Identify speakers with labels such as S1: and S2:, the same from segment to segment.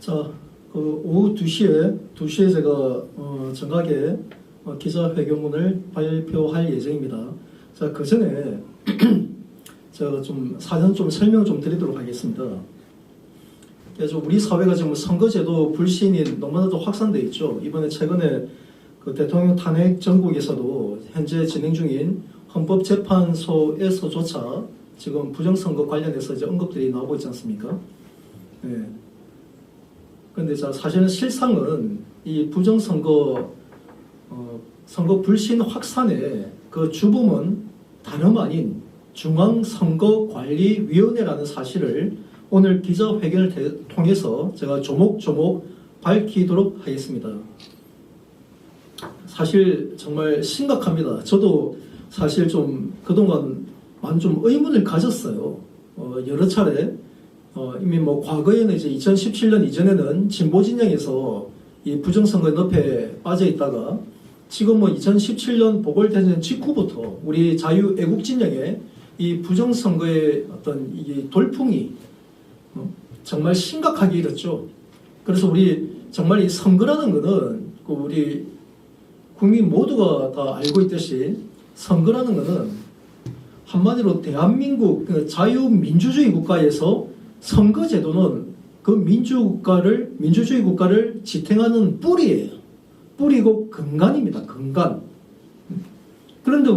S1: 자, 오후 2시에 제가 정각에 기자회견문을 발표할 예정입니다. 자, 그 전에 제가 좀 사전 좀 설명 좀 드리도록 하겠습니다. 그래서 우리 사회가 지금 선거제도 불신이 너무나도 확산돼 있죠. 이번에 최근에 그 대통령 탄핵 전국에서도 현재 진행 중인 헌법재판소에서조차 지금 부정선거 관련해서 이제 언급들이 나오고 있지 않습니까? 네. 그런데 사실은 실상은 이 부정선거 선거 불신 확산의 그 주범은 다름 아닌 중앙선거관리위원회라는 사실을 오늘 기자회견을 통해서 제가 조목조목 밝히도록 하겠습니다. 사실 정말 심각합니다. 저도 사실 좀 그동안 많은 좀 의문을 가졌어요. 여러 차례 이미 과거에는 이제 2017년 이전에는 진보 진영에서 이 부정선거의 늪에 빠져 있다가 지금 2017년 보궐대선 직후부터 우리 자유애국 진영의 이 부정선거의 어떤 이 돌풍이 정말 심각하게 일었죠. 그래서 우리 정말 이 선거라는 것은 우리 국민 모두가 다 알고 있듯이 선거라는 것은 한마디로 대한민국 자유민주주의 국가에서 선거제도는 그 민주주의 국가를 지탱하는 뿌리예요. 뿌리고 근간입니다. 근간. 그런데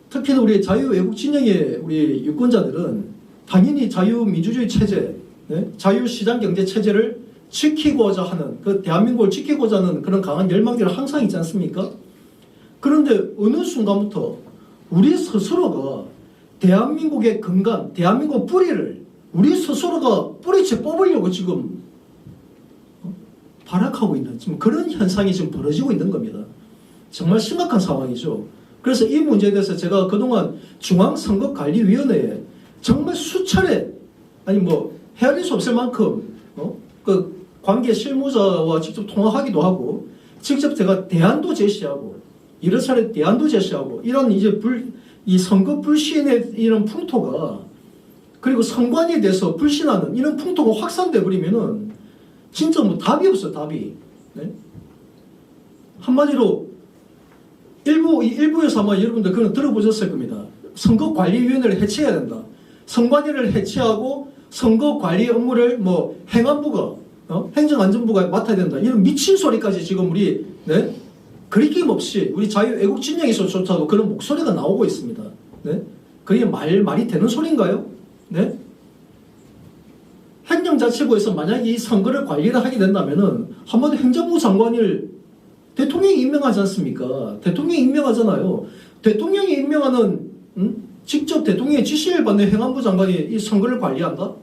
S1: 특히나 우리 자유애국 진영의 우리 유권자들은 당연히 자유민주주의 체제, 자유시장경제 체제를 지키고자 하는, 그 대한민국을 지키고자 하는 그런 강한 열망들이 항상 있지 않습니까? 그런데 어느 순간부터 우리 스스로가 대한민국의 근간, 대한민국 뿌리를 우리 스스로가 뿌리채 뽑으려고 지금 발악하고 있는 지금 그런 현상이 지금 벌어지고 있는 겁니다. 정말 심각한 상황이죠. 그래서 이 문제에 대해서 제가 그동안 중앙선거관리위원회에 정말 수차례 헤아릴 수 없을 만큼 그 관계 실무자와 직접 통화하기도 하고 직접 제가 대안도 제시하고 여러 차례 대안도 제시하고 이런 이 선거 불신의 이런 풍토가 그리고 선관위에 대해서 불신하는 이런 풍토가 확산돼 버리면은 진짜 답이 없어요. 답이. 네? 한마디로 일부에서 아마 여러분들 그건 들어보셨을 겁니다. 선거관리위원회를 해체해야 된다. 선관위를 해체하고 선거관리 업무를 행안부가 행정안전부가 맡아야 된다. 이런 미친 소리까지 지금 우리 거리낌 없이 우리 자유애국 진영에서조차도 그런 목소리가 나오고 있습니다. 네? 그게 말이 되는 소리인가요? 네? 행정자치부에서 만약에 이 선거를 관리를 하게 된다면은 한마디로 행정부 장관을 대통령이 임명하지 않습니까? 대통령이 임명하잖아요. 대통령이 임명하는 직접 대통령의 지시를 받는 행안부 장관이 이 선거를 관리한다?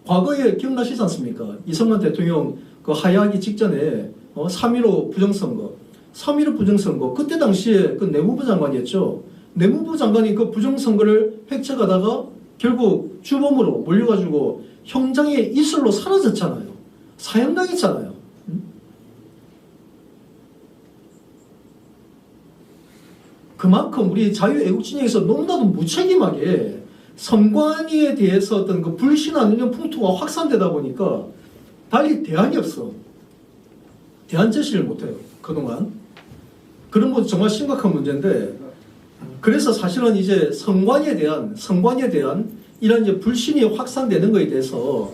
S1: 과거에 기억나시지 않습니까? 이승만 대통령 그 하야하기 직전에 3.15 부정선거 그때 당시에 그 내무부 장관이었죠. 내무부 장관이 그 부정선거를 획책하다가 결국 주범으로 몰려가지고 형장의 이슬로 사라졌잖아요. 사형당했잖아요. 그만큼 우리 자유애국 진영에서 너무나도 무책임하게 선관위에 대해서 어떤 그 불신하는 풍토가 확산되다 보니까 달리 대안이 없어. 대안 제시를 못해요. 그동안. 그런 것도 정말 심각한 문제인데 그래서 사실은 이제 선관위에 대한 이런 이제 불신이 확산되는 것에 대해서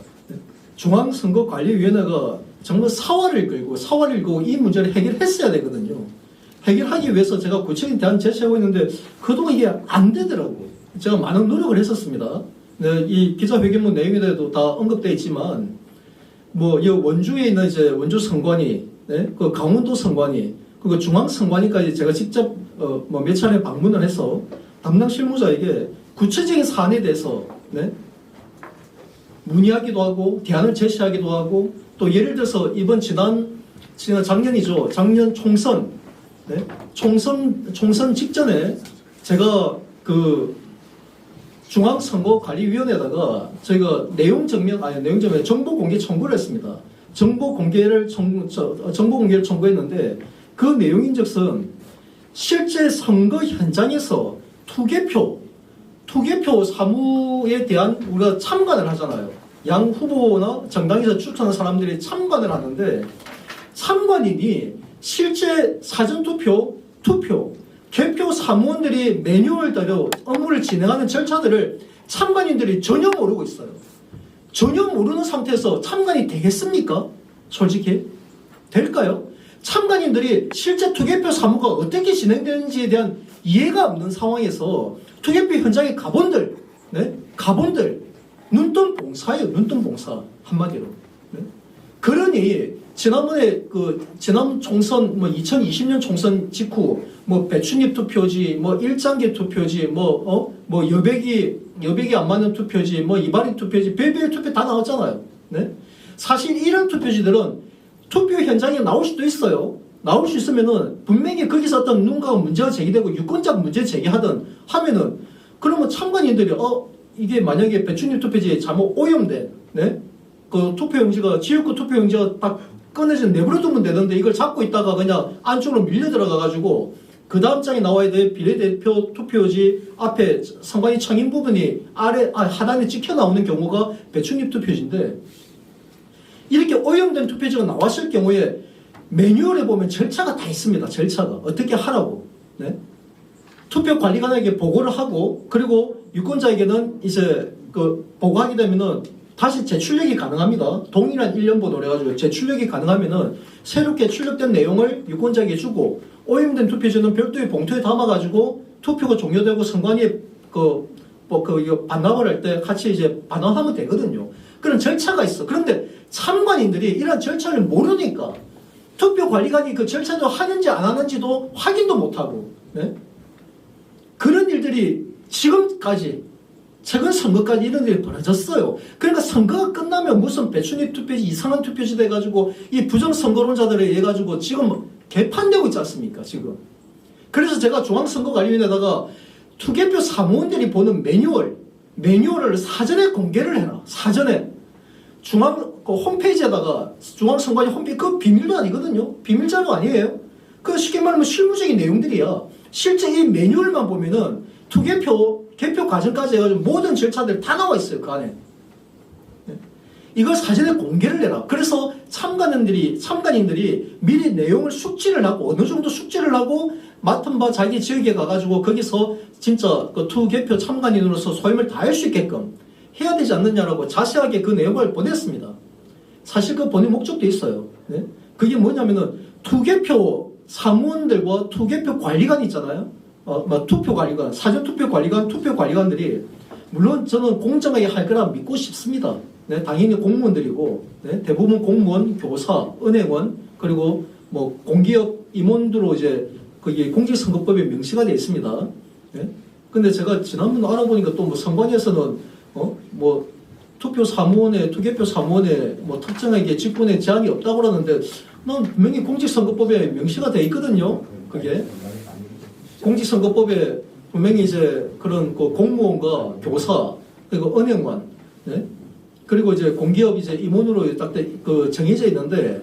S1: 중앙선거관리위원회가 정말 사활을 끌고 이 문제를 해결했어야 되거든요. 해결하기 위해서 제가 구체적인 대안 제시하고 있는데 그동안 이게 안 되더라고. 제가 많은 노력을 했었습니다. 이 기자회견문 내용에도 다 언급되어 있지만 이 원주에 있는 이제 원주 선관위, 그 강원도 선관위, 그 중앙 선관위까지 제가 직접 몇 차례 방문을 해서 담당 실무자에게 구체적인 사안에 대해서 문의하기도 하고 대안을 제시하기도 하고 또 예를 들어서 이번 작년이죠. 작년 총선 직전에 제가 그 중앙선거관리위원회에다가 저희가 정보 공개 청구를 했습니다. 정보 공개를 청구했는데 그 내용인즉슨 실제 선거 현장에서 투개표 사무에 대한 우리가 참관을 하잖아요. 양 후보나 정당에서 추천한 사람들이 참관을 하는데 참관인이 실제 사전투표, 투표, 개표 사무원들이 매뉴얼대로 업무를 진행하는 절차들을 참관인들이 전혀 모르고 있어요. 전혀 모르는 상태에서 참관이 되겠습니까? 솔직히 될까요? 참관인들이 실제 투개표 사무가 어떻게 진행되는지에 대한 이해가 없는 상황에서 투개표 현장에 가본들, 네? 가본들 눈뜬 봉사예요. 눈뜬 봉사 한마디로. 네? 그러니 지난번에 지난 총선 2020년 총선 직후 배춧잎 투표지 일장기 투표지 여백이 안 맞는 투표지 이발인 투표지 별별 투표 다 나왔잖아요. 네? 사실 이런 투표지들은 투표 현장에 나올 수도 있어요. 나올 수 있으면은 분명히 거기서 어떤 누군가가 문제가 제기되고 유권자가 문제 제기하든 하면은 그러면 참관인들이 이게 만약에 배춧잎 투표지에 잘못 오염된 네? 그 투표용지가 지역구 투표용지가 딱 꺼내서 내버려두면 되는데 이걸 잡고 있다가 그냥 안쪽으로 밀려 들어가가지고 그 다음 장에 나와야 될 비례대표 투표지 앞에 선관위 청인 부분이 하단에 찍혀 나오는 경우가 배춧잎 투표지인데 이렇게 오염된 투표지가 나왔을 경우에 매뉴얼에 보면 절차가 다 있습니다. 절차가 어떻게 하라고. 네? 투표관리관에게 보고를 하고 그리고 유권자에게는 이제 보고하게 되면은 다시 재출력이 가능합니다. 동일한 1년번호로 해가지고 재출력이 가능하면은 새롭게 출력된 내용을 유권자에게 주고 오염된 투표지는 별도의 봉투에 담아가지고 투표가 종료되고 선관위에 이거 반납을 할 때 같이 이제 반환하면 되거든요. 그런 절차가 있어. 그런데 참관인들이 이런 절차를 모르니까 투표관리관이 그 절차도 하는지 안 하는지도 확인도 못하고 네? 그런 일들이 지금까지 최근 선거까지 이런 일이 벌어졌어요. 그러니까 선거가 끝나면 무슨 배춧잎 투표지 이상한 투표지 돼가지고 이 부정선거론자들에 의해 가지고 지금 개판되고 있지 않습니까 지금. 그래서 제가 중앙선거관리위원회에다가 투개표 사무원들이 보는 매뉴얼을 사전에 공개를 해라. 사전에 중앙 홈페이지에다가 중앙선관위 홈페이지 그 비밀도 아니거든요. 비밀자료 아니에요. 그 쉽게 말하면 실무적인 내용들이야. 실제 이 매뉴얼만 보면은 개표 과정까지 해가지고 모든 절차들 다 나와 있어요. 그 안에. 이걸 사전에 공개를 해라. 그래서 참관인들이 미리 내용을 숙지를 하고 어느 정도 숙지를 하고 맡은 바 자기 지역에 가가지고 거기서 진짜 그 투개표 참관인으로서 소임을 다할 수 있게끔 해야 되지 않느냐라고 자세하게 그 내용을 보냈습니다. 사실 그 보낸 목적도 있어요. 네? 그게 뭐냐면은 투개표 사무원들과 투개표 관리관 있잖아요. 투표관리관, 사전투표관리관, 투표관리관들이 물론 저는 공정하게 할 거라 믿고 싶습니다. 네, 당연히 공무원들이고 네, 대부분 공무원, 교사, 은행원 그리고 공기업 임원들로 이제 거기 공직선거법에 명시가 되어 있습니다. 네? 근데 제가 지난번 알아보니까 또 선관위에서는 투표 사무원에 투개표 사무원에 특정하게 직분에 제한이 없다고 그러는데 난 분명히 공직선거법에 명시가 되어 있거든요. 그게 공직선거법에 분명히 이제 그런 공무원과 교사 그리고 은행관 네? 그리고 이제 공기업 이제 임원으로 딱 정해져 있는데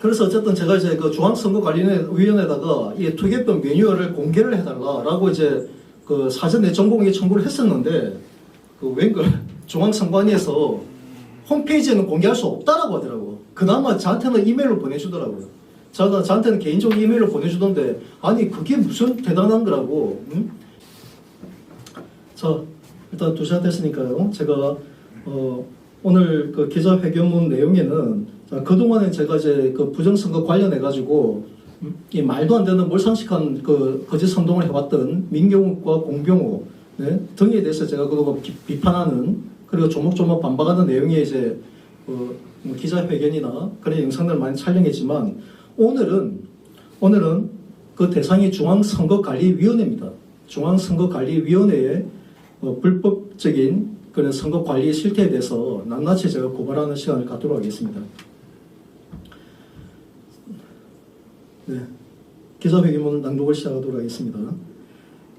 S1: 그래서 어쨌든 제가 이제 그 중앙선거관리위원회에다가 이 투개표 매뉴얼을 공개를 해달라라고 이제 그 사전에 전공에 청구를 했었는데 웬걸 중앙선관위에서 홈페이지에는 공개할 수 없다라고 하더라고. 그나마 저한테는 이메일로 보내주더라고요. 저한테는 개인적으로 이메일로 보내주던데 아니 그게 무슨 대단한 거라고. 응? 자 일단 2시간 됐으니까요. 제가 오늘 그 기자회견문 내용에는 그동안에 제가 이제 그 부정선거 관련해 가지고 이 말도 안 되는 몰상식한 그 거짓 선동을 해왔던 민경욱과 공병호 네? 등에 대해서 제가 그동안 비판하는 그리고 조목조목 반박하는 내용의 이제 기자회견이나 그런 영상들을 많이 촬영했지만 오늘은 그 대상이 중앙선거관리위원회입니다. 중앙선거관리위원회의 불법적인 그런 선거관리 실태에 대해서 낱낱이 제가 고발하는 시간을 갖도록 하겠습니다. 네, 기자회견문 낭독을 시작하도록 하겠습니다.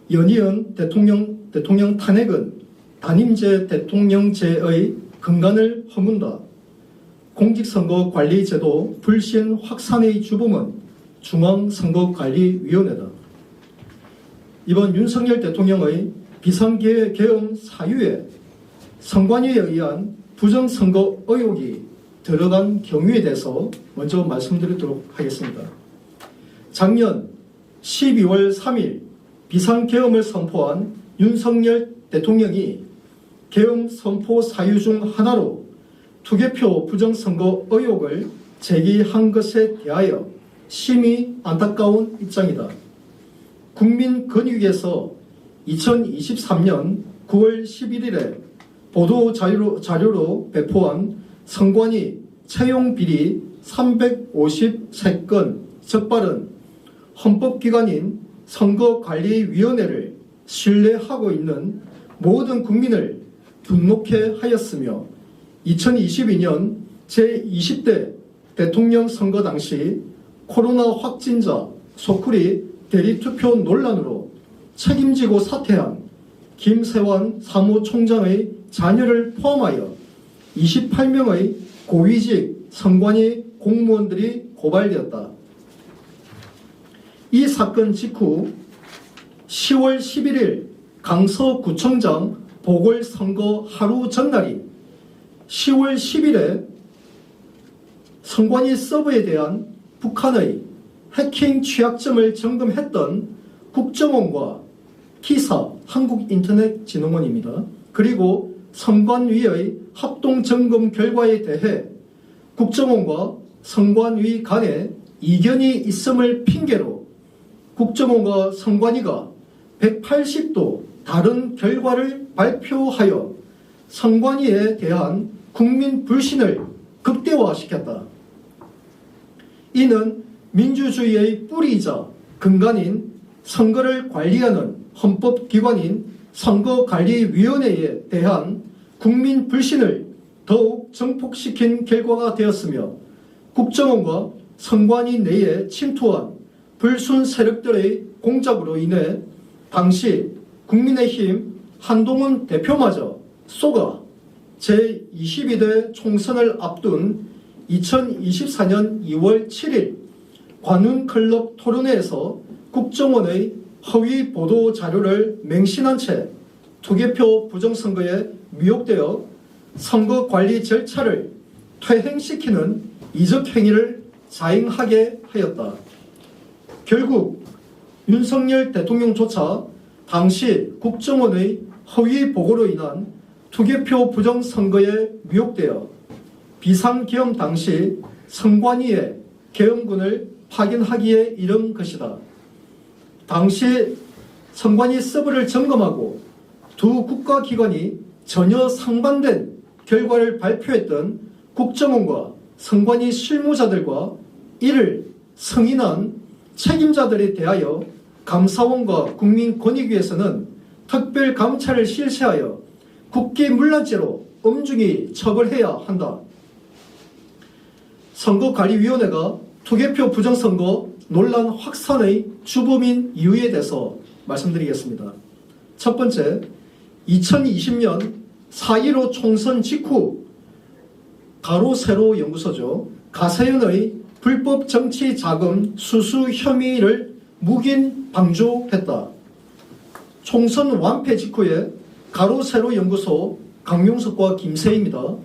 S1: 연이은 대통령 탄핵은 단임제 대통령제의 근간을 허문다. 공직선거관리제도 불신 확산의 주범은 중앙선거관리위원회다. 이번 윤석열 대통령의 비상계엄 사유에 선관위에 의한 부정선거 의혹이 들어간 경우에 대해서 먼저 말씀드리도록 하겠습니다. 작년 12월 3일 비상계엄을 선포한 윤석열 대통령이 계엄 선포 사유 중 하나로 투개표 부정선거 의혹을 제기한 것에 대하여 심히 안타까운 입장이다. 국민권익위에서 2023년 9월 11일에 보도자료로 배포한 선관위 채용비리 353건 적발은 헌법기관인 선거관리위원회를 신뢰하고 있는 모든 국민을 분노케 하였으며 2022년 제20대 대통령 선거 당시 코로나 확진자 소쿠리 대리투표 논란으로 책임지고 사퇴한 김세환 사무총장의 자녀를 포함하여 28명의 고위직 선관위 공무원들이 고발되었다. 이 사건 직후 10월 11일 강서구청장 보궐선거 하루 전날이 10월 10일에 선관위 서버에 대한 북한의 해킹 취약점을 점검했던 국정원과 키사 한국인터넷진흥원입니다. 그리고 선관위의 합동점검 결과에 대해 국정원과 선관위 간에 이견이 있음을 핑계로 국정원과 선관위가 180도 다른 결과를 발표하여 선관위에 대한 국민 불신을 극대화시켰다. 이는 민주주의의 뿌리이자 근간인 선거를 관리하는 헌법기관인 선거관리위원회에 대한 국민 불신을 더욱 증폭시킨 결과가 되었으며 국정원과 선관위 내에 침투한 불순 세력들의 공작으로 인해 당시 국민의힘 한동훈 대표마저 쏘가 제22대 총선을 앞둔 2024년 2월 7일 관훈클럽 토론회에서 국정원의 허위 보도 자료를 맹신한 채 투개표 부정선거에 미혹되어 선거관리 절차를 퇴행시키는 이적 행위를 자행하게 하였다. 결국 윤석열 대통령조차 당시 국정원의 허위 보고로 인한 투개표 부정선거에 미혹되어 비상계엄 당시 선관위의 계엄군을 파견하기에 이른 것이다. 당시 선관위 서버를 점검하고 두 국가기관이 전혀 상반된 결과를 발표했던 국정원과 선관위 실무자들과 이를 승인한 책임자들에 대하여 감사원과 국민권익위에서는 특별감찰을 실시하여 국기문란죄로 엄중히 처벌해야 한다. 선거관리위원회가 투개표 부정선거 논란 확산의 주범인 이유에 대해서 말씀드리겠습니다. 첫 번째, 2020년 4.15 총선 직후 가로 세로 연구소죠. 가세연의 불법 정치 자금 수수 혐의를 묵인 방조했다. 총선 완패 직후에 가로 세로 연구소 강용석과 김세희입니다.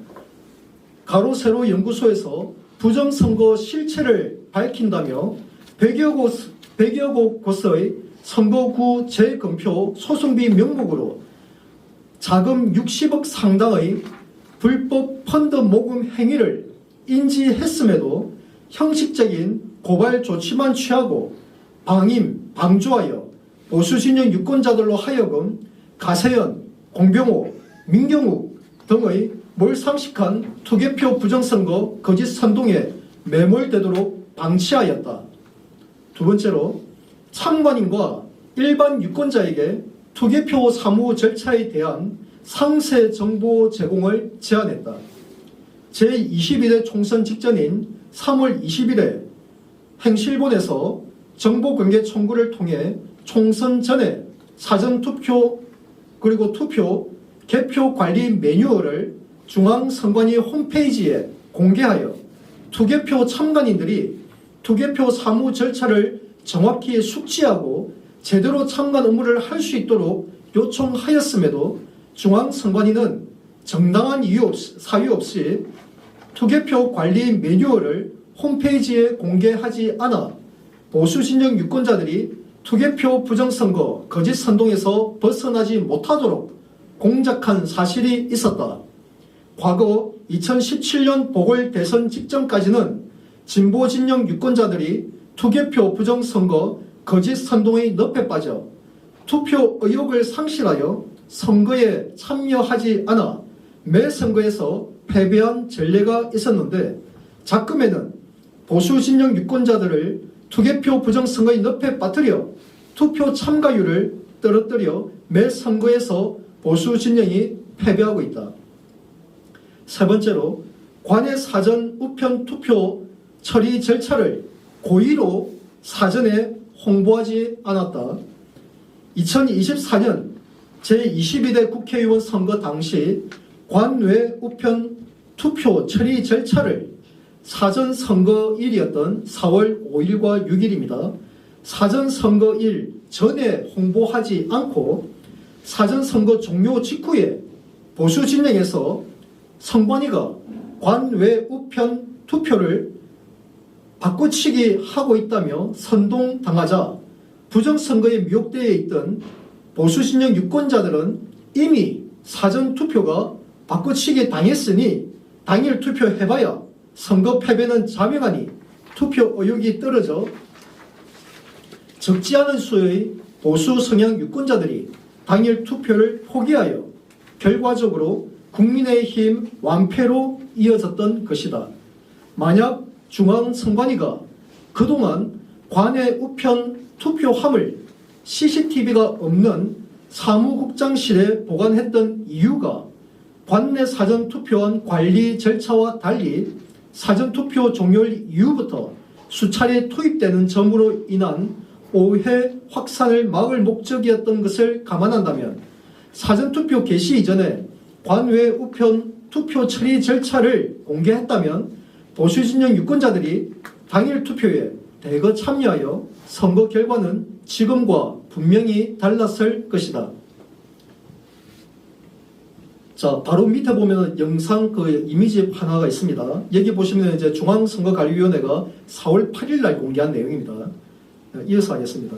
S1: 가로 세로 연구소에서 부정선거 실체를 밝힌다며 100여 곳의 선거구 재검표 소송비 명목으로 자금 60억 상당의 불법 펀드 모금 행위를 인지했음에도 형식적인 고발 조치만 취하고 방조하여 보수진영 유권자들로 하여금 가세연, 공병호, 민경욱 등의 몰상식한 투개표 부정선거 거짓 선동에 매몰되도록 방치하였다. 두 번째로 참관인과 일반 유권자에게 투개표 사무 절차에 대한 상세 정보 제공을 제한했다. 제22대 총선 직전인 3월 20일에 행실본에서 정보공개 청구를 통해 총선 전에 사전투표 그리고 투표, 개표 관리 매뉴얼을 중앙선관위 홈페이지에 공개하여 투개표 참관인들이 투개표 사무 절차를 정확히 숙지하고 제대로 참관 업무를 할 수 있도록 요청하였음에도 중앙선관위는 정당한 사유 없이 투개표 관리 매뉴얼을 홈페이지에 공개하지 않아 보수 진영 유권자들이 투개표 부정선거 거짓 선동에서 벗어나지 못하도록 공작한 사실이 있었다. 과거 2017년 보궐대선 직전까지는 진보 진영 유권자들이 투개표 부정선거 거짓 선동의 늪에 빠져 투표 의욕을 상실하여 선거에 참여하지 않아 매 선거에서 패배한 전례가 있었는데, 작금에는 보수 진영 유권자들을 투개표 부정선거의 늪에 빠뜨려 투표 참가율을 떨어뜨려 매 선거에서 보수 진영이 패배하고 있다. 세 번째로, 관내 사전 우편 투표 처리 절차를 고의로 사전에 홍보하지 않았다. 2024년 제22대 국회의원 선거 당시 관외 우편 투표 처리 절차를 사전 선거일이었던 4월 5일과 6일입니다. 사전 선거일 전에 홍보하지 않고 사전 선거 종료 직후에 보수 진영에서 선관위가 관외 우편 투표를 바꿔치기 하고 있다며 선동당하자 부정선거에 미혹되어 있던 보수 진영 유권자들은 이미 사전 투표가 바꿔치기 당했으니 당일 투표해봐야 선거 패배는 자명하니 투표 의욕이 떨어져 적지 않은 수의 보수 성향 유권자들이 당일 투표를 포기하여 결과적으로 국민의힘 완패로 이어졌던 것이다. 만약 중앙선관위가 그동안 관외 우편 투표함을 CCTV가 없는 사무국장실에 보관했던 이유가 관내 사전투표원 관리 절차와 달리 사전투표 종료일 이후부터 수차례 투입되는 점으로 인한 오해 확산을 막을 목적이었던 것을 감안한다면 사전투표 개시 이전에 관외 우편 투표 처리 절차를 공개했다면 보수 진영 유권자들이 당일 투표에 대거 참여하여 선거 결과는 지금과 분명히 달랐을 것이다. 자, 바로 밑에 보면 영상 이미지 하나가 있습니다. 여기 보시면 이제 중앙선거관리위원회가 4월 8일 날 공개한 내용입니다. 이어서 하겠습니다.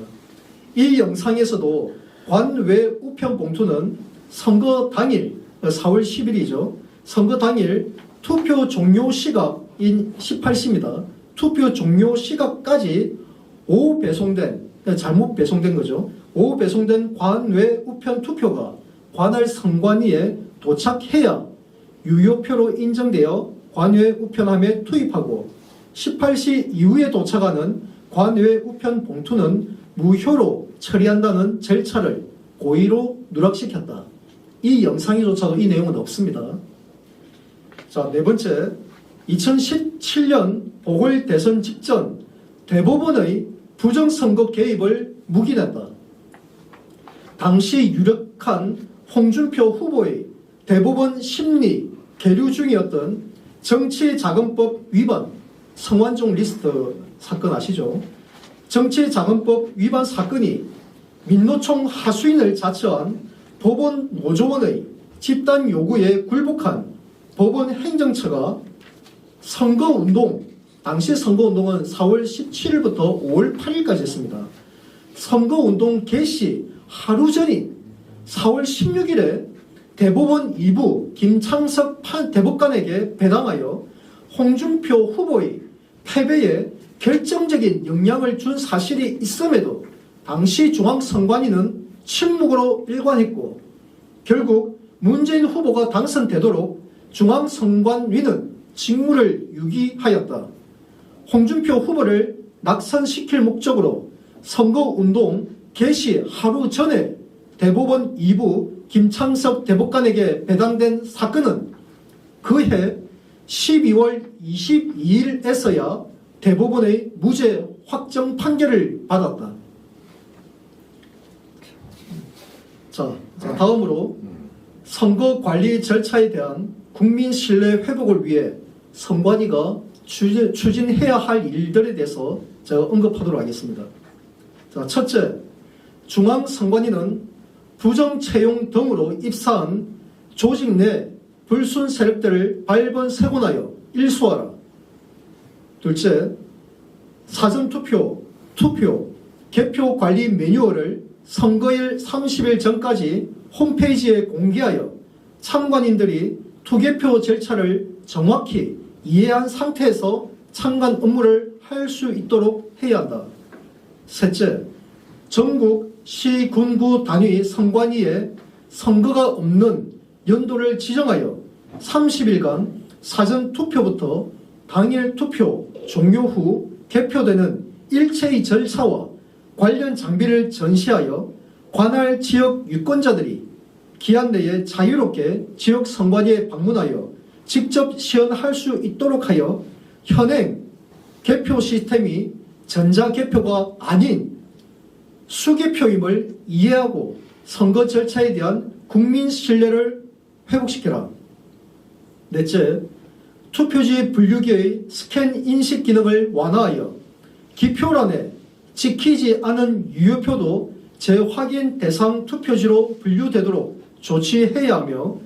S1: 이 영상에서도 관외 우편 봉투는 선거 당일 4월 10일이죠. 선거 당일 투표 종료 시각인 18시입니다. 투표 종료 시각까지 오후 배송된, 잘못 배송된 거죠. 오후 배송된 관외 우편 투표가 관할 선관위에 도착해야 유효표로 인정되어 관외 우편함에 투입하고 18시 이후에 도착하는 관외 우편 봉투는 무효로 처리한다는 절차를 고의로 누락시켰다. 이 영상에조차도 이 내용은 없습니다. 자, 네 번째, 2017년 보궐대선 직전 대법원의 부정선거 개입을 묵인했다. 당시 유력한 홍준표 후보의 대법원 심리 계류 중이었던 정치자금법 위반 성완종 리스트 사건 아시죠? 정치자금법 위반 사건이 민노총 하수인을 자처한 법원 노조원의 집단 요구에 굴복한 법원 행정처가 선거운동, 당시 선거운동은 4월 17일부터 5월 8일까지 했습니다. 선거운동 개시 하루 전인 4월 16일에 대법원 2부 김창석 대법관에게 배당하여 홍준표 후보의 패배에 결정적인 영향을 준 사실이 있음에도 당시 중앙선관위는 침묵으로 일관했고 결국 문재인 후보가 당선되도록 중앙선관위는 직무를 유기하였다. 홍준표 후보를 낙선시킬 목적으로 선거운동 개시 하루 전에 대법원 2부 김창석 대법관에게 배당된 사건은 그해 12월 22일에서야 대법원의 무죄 확정 판결을 받았다. 자, 다음으로 선거 관리 절차에 대한 국민 신뢰 회복을 위해 선관위가 추진해야 할 일들에 대해서 제가 언급하도록 하겠습니다. 자, 첫째, 중앙선관위는 부정채용 등으로 입사한 조직 내 불순 세력들을 발본세곤하여 일소하라. 둘째, 사전투표, 투표, 개표 관리 매뉴얼을 선거일 30일 전까지 홈페이지에 공개하여 참관인들이 투개표 절차를 정확히 이해한 상태에서 참관 업무를 할 수 있도록 해야 한다. 셋째, 전국 시, 군, 구 단위 선관위에 선거가 없는 연도를 지정하여 30일간 사전투표부터 당일 투표 종료 후 개표되는 일체의 절차와 관련 장비를 전시하여 관할 지역 유권자들이 기한 내에 자유롭게 지역 선관위에 방문하여 직접 시연할 수 있도록 하여 현행 개표 시스템이 전자개표가 아닌 수개표임을 이해하고 선거 절차에 대한 국민 신뢰를 회복시켜라. 넷째, 투표지 분류기의 스캔 인식 기능을 완화하여 기표란에 찍히지 않은 유효표도 재확인 대상 투표지로 분류되도록 조치해야 하며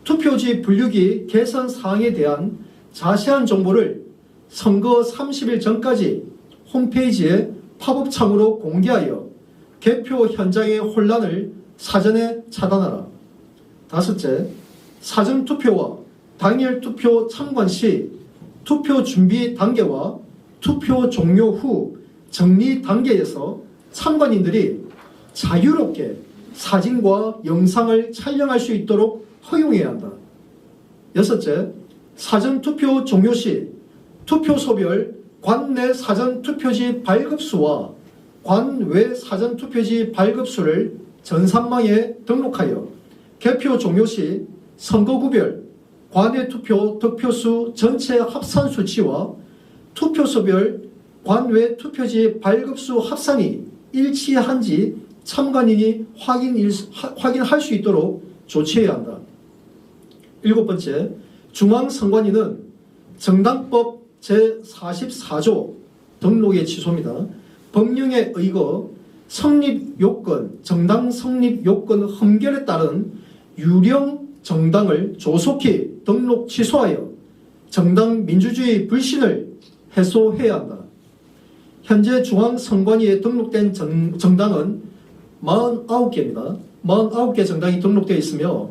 S1: 투표지 분류기 개선 사항에 대한 자세한 정보를 선거 30일 전까지 홈페이지에 팝업 창으로 공개하여 개표 현장의 혼란을 사전에 차단하라. 다섯째, 사전투표와 당일 투표 참관 시 투표 준비 단계와 투표 종료 후 정리 단계에서 참관인들이 자유롭게 사진과 영상을 촬영할 수 있도록 허용해야 한다. 여섯째, 사전투표 종료 시 투표소별 관내 사전투표지 발급수와 관외 사전투표지 발급수를 전산망에 등록하여 개표 종료 시 선거구별 관외 투표 득표수 전체 합산 수치와 투표소별 관외 투표지 발급수 합산이 일치한지 참관인이 확인할 수 있도록 조치해야 한다. 일곱 번째, 중앙선관위는 정당법 제44조 등록의 취소입니다. 법령에 의거 성립요건, 정당 성립요건 흠결에 따른 유령 정당을 조속히 등록 취소하여 정당 민주주의 불신을 해소해야 한다. 현재 중앙선관위에 등록된 정당은 49개입니다. 49개 정당이 등록되어 있으며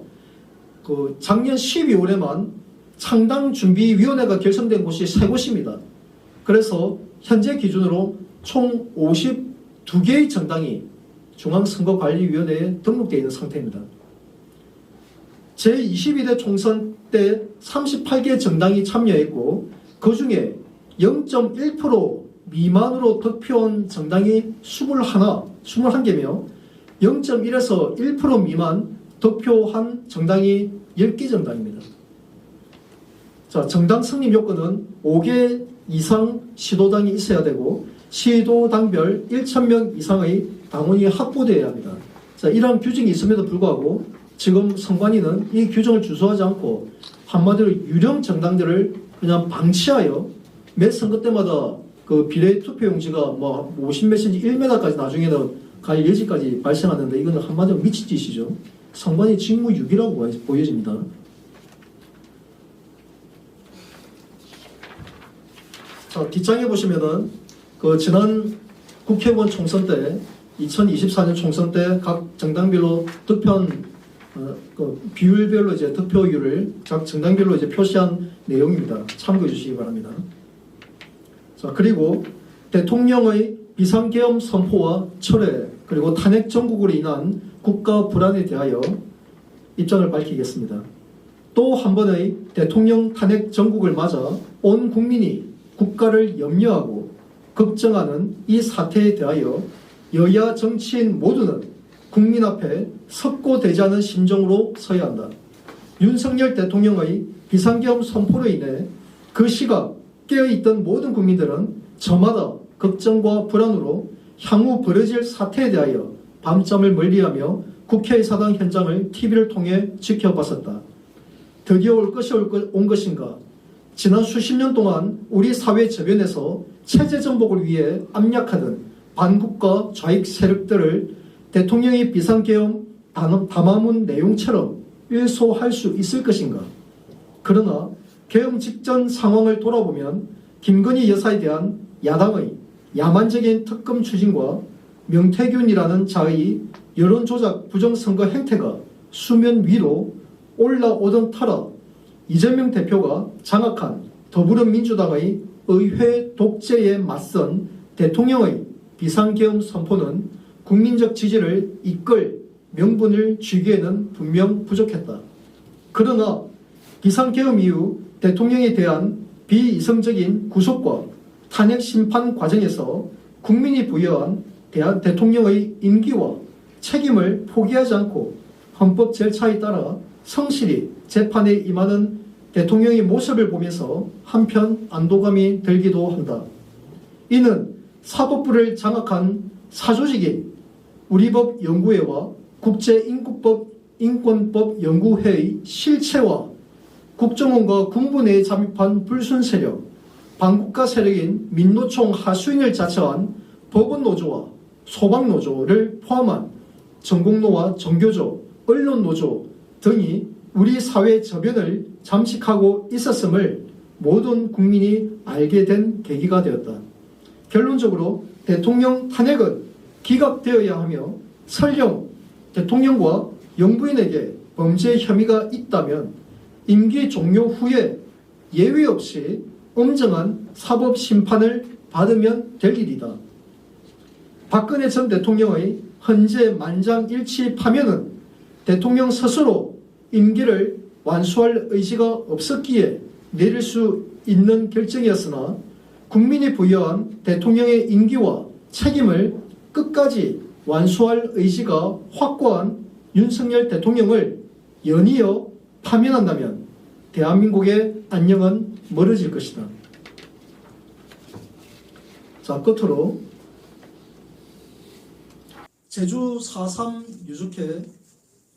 S1: 작년 12월에만 창당준비위원회가 결성된 곳이 3곳입니다. 그래서 현재 기준으로 총 52개의 정당이 중앙선거관리위원회에 등록되어 있는 상태입니다. 제22대 총선 때 38개 정당이 참여했고 그 중에 0.1% 미만으로 득표한 정당이 21개며 0.1에서 1% 미만 득표한 정당이 10개 정당입니다. 자, 정당 성립 요건은 5개 이상 시도당이 있어야 되고 시도당별 1,000명 이상의 당원이 확보되어야 합니다. 자, 이러한 규정이 있음에도 불구하고 지금 선관위는 이 규정을 준수하지 않고 한마디로 유령 정당들을 그냥 방치하여 매 선거 때마다 그 비례 투표용지가 뭐 50몇 cm 1m까지 나중에는 갈 여지까지 발생하는데 이거는 한마디로 미친 짓이죠. 선관위 직무유기라고 보여집니다. 자, 뒷장에 보시면은 그 지난 국회의원 총선 때 2024년 총선 때 각 정당별로 득표한 그 비율별로 이제 득표율을 각 정당별로 이제 표시한 내용입니다. 참고해 주시기 바랍니다. 자, 그리고 대통령의 비상계엄 선포와 철회 그리고 탄핵 정국으로 인한 국가 불안에 대하여 입장을 밝히겠습니다. 또 한 번의 대통령 탄핵 정국을 맞아 온 국민이 국가를 염려하고 걱정하는 이 사태에 대하여 여야 정치인 모두는 국민 앞에 석고되지 않은 심정으로 서야 한다. 윤석열 대통령의 비상계엄 선포로 인해 그 시각 깨어있던 모든 국민들은 저마다 걱정과 불안으로 향후 벌어질 사태에 대하여 밤잠을 멀리하며 국회의사당 현장을 TV를 통해 지켜봤었다. 드디어 올 것이 온 것인가? 지난 수십 년 동안 우리 사회 저변에서 체제 전복을 위해 압력하던 반국가 좌익 세력들을 대통령의 비상계엄 담화문 내용처럼 일소할 수 있을 것인가? 그러나 계엄 직전 상황을 돌아보면 김건희 여사에 대한 야당의 야만적인 특검 추진과 명태균이라는 자의 여론조작 부정선거 행태가 수면 위로 올라오던 터라 이재명 대표가 장악한 더불어민주당의 의회 독재에 맞선 대통령의 비상계엄 선포는 국민적 지지를 이끌 명분을 쥐기에는 분명 부족했다. 그러나 비상계엄 이후 대통령에 대한 비이성적인 구속과 탄핵 심판 과정에서 국민이 부여한 대통령의 임기와 책임을 포기하지 않고 헌법 절차에 따라 성실히 재판에 임하는 대통령의 모습을 보면서 한편 안도감이 들기도 한다. 이는 사법부를 장악한 사조직인 우리법 연구회와 국제인권법 연구회의 실체와 국정원과 군부 내에 잠입한 불순 세력, 반국가 세력인 민노총 하수인을 자처한 법원노조와 소방노조를 포함한 전공노와 정교조, 언론노조 등이 우리 사회 저변을 잠식하고 있었음을 모든 국민이 알게 된 계기가 되었다. 결론적으로 대통령 탄핵은 기각되어야 하며 설령 대통령과 영부인에게 범죄 혐의가 있다면 임기 종료 후에 예외 없이 엄정한 사법 심판을 받으면 될 일이다. 박근혜 전 대통령의 헌재 만장일치 파면은 대통령 스스로 임기를 완수할 의지가 없었기에 내릴 수 있는 결정이었으나 국민이 부여한 대통령의 임기와 책임을 끝까지 완수할 의지가 확고한 윤석열 대통령을 연이어 파면한다면 대한민국의 안녕은 멀어질 것이다. 자, 끝으로 제주 4.3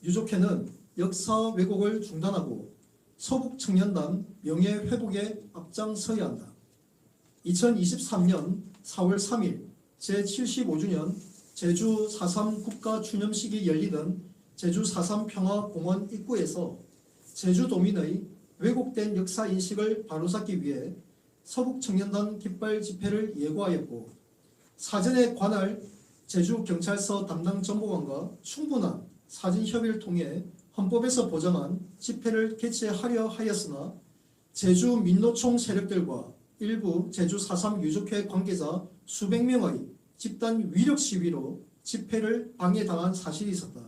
S1: 유족회는 역사 왜곡을 중단하고 서북청년단 명예회복에 앞장서야 한다. 2023년 4월 3일 제75주년 제주 4.3 국가추념식이 열리던 제주 4.3 평화공원 입구에서 제주도민의 왜곡된 역사인식을 바로잡기 위해 서북청년단 깃발 집회를 예고하였고 사전에 관할 제주경찰서 담당 정보관과 충분한 사전협의를 통해 헌법에서 보장한 집회를 개최하려 하였으나 제주 민노총 세력들과 일부 제주 4.3 유족회 관계자 수백 명의 집단 위력 시위로 집회를 방해당한 사실이 있었다.